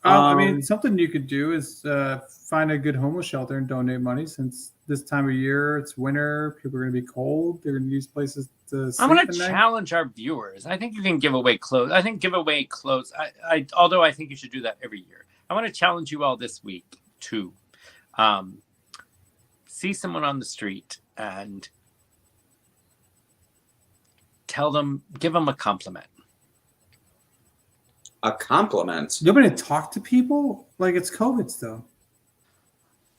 I mean, something you could do is find a good homeless shelter and donate money, since this time of year, it's winter, people are going to be cold, they're going to use places to sleep. I'm going to challenge our viewers. I think you can give away clothes. I think give away clothes, although I think you should do that every year. I want to challenge you all this week to see someone on the street and give them a compliment. a compliment. You want me to talk to people? Like it's COVID still.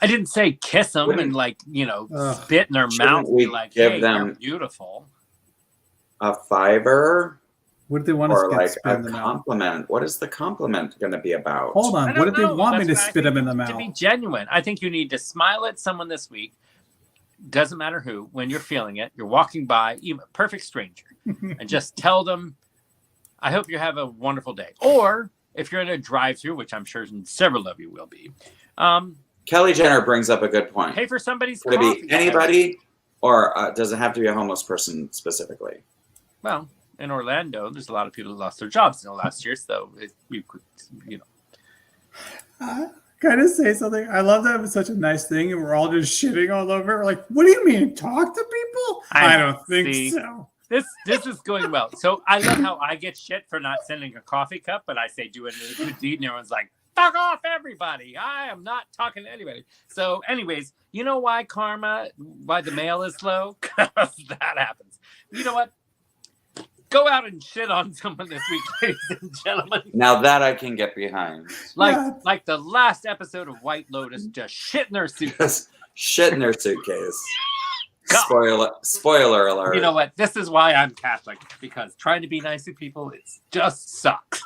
I didn't say kiss them and spit in their mouth and be like, hey, you're beautiful. A $5 What if they want or to like spit in a the mouth? compliment? What is the compliment going to be about? Hold on. What if they want me to spit them in the mouth? To be genuine, I think you need to smile at someone this week. Doesn't matter who. When you're feeling it, you're walking by, even a perfect stranger, and just tell them, I hope you have a wonderful day. Or if you're in a drive-thru, which I'm sure several of you will be. Kelly Jenner brings up a good point. Pay for somebody's Could coffee. it be anybody, or does it have to be a homeless person specifically? Well, in Orlando, there's a lot of people who lost their jobs in the last year, so you could. Kind of say something. I love that it was such a nice thing, and we're all just shitting all over. We're like, what do you mean, talk to people? I don't think so. This is going well. So I love how I get shit for not sending a coffee cup, but I say do it in a good deed, and everyone's like, fuck off, everybody. I am not talking to anybody. So anyways, you know why the mail is slow? Because that happens. You know what? Go out and shit on someone this week, ladies and gentlemen. Now that I can get behind. Like the last episode of White Lotus, just shit in their suitcase. Shit in their suitcase. Spoiler alert. You know what? This is why I'm Catholic, because trying to be nice to people, it just sucks.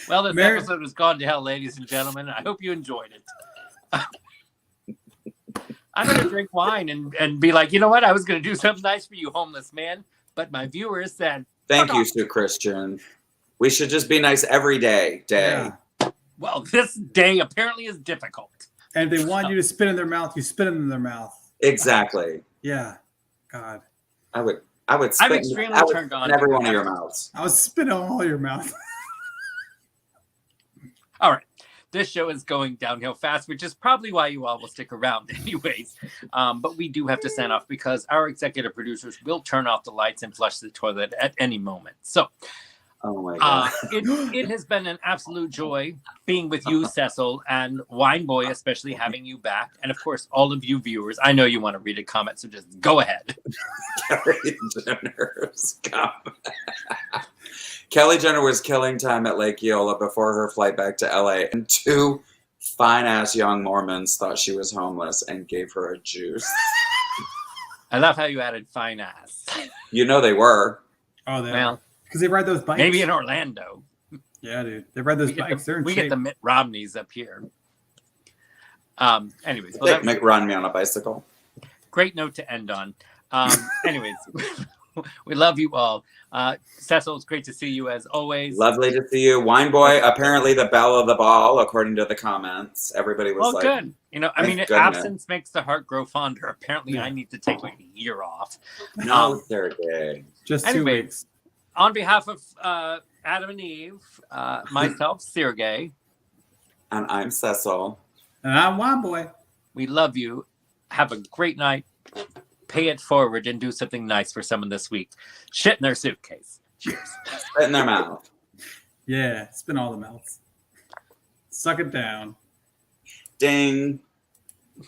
Well, this episode has gone to hell, ladies and gentlemen. I hope you enjoyed it. I'm going to drink wine and be like, you know what? I was going to do something nice for you, homeless man. But my viewers said, thank you, Sue Christian. We should just be nice every day. Yeah. Well, this day apparently is difficult. And if they want you to spit in their mouth, you spit in their mouth. Exactly. Yeah. God. I would spit I'm extremely turned on in every one of your mouths. I would spit in all your mouth. All right. This show is going downhill fast, which is probably why you all will stick around anyways. But we do have to sign off because our executive producers will turn off the lights and flush the toilet at any moment. So oh my God. It has been an absolute joy being with you, Cecil, and Wine Boy, especially having you back. And of course, all of you viewers. I know you want to read a comment, so just go ahead. Kelly Jenner was killing time at Lake Eola before her flight back to LA, and 2 fine-ass young Mormons thought she was homeless and gave her a juice. I love how you added fine ass. You know they were. Oh, because they ride those bikes. Maybe in Orlando. Yeah, dude. They ride those bikes. We get the Mitt Romneys up here. Anyways. Well, Mick run me on a bicycle. Great note to end on. Anyways. We love you all. Cecil, it's great to see you as always. Lovely to see you. Wine Boy, apparently the belle of the ball, according to the comments. Everybody was like, good. You know, I mean, absence makes the heart grow fonder. Apparently, I need to take like a year off. No, Sergey. Just 2 weeks. On behalf of Adam and Eve, myself, Sureg'ay. And I'm Cecil. And I'm Wine Boy. We love you. Have a great night. Pay it forward and do something nice for someone this week. Shit in their suitcase. Cheers. Spit in their mouth. Yeah, spin all the mouths. Suck it down. Ding.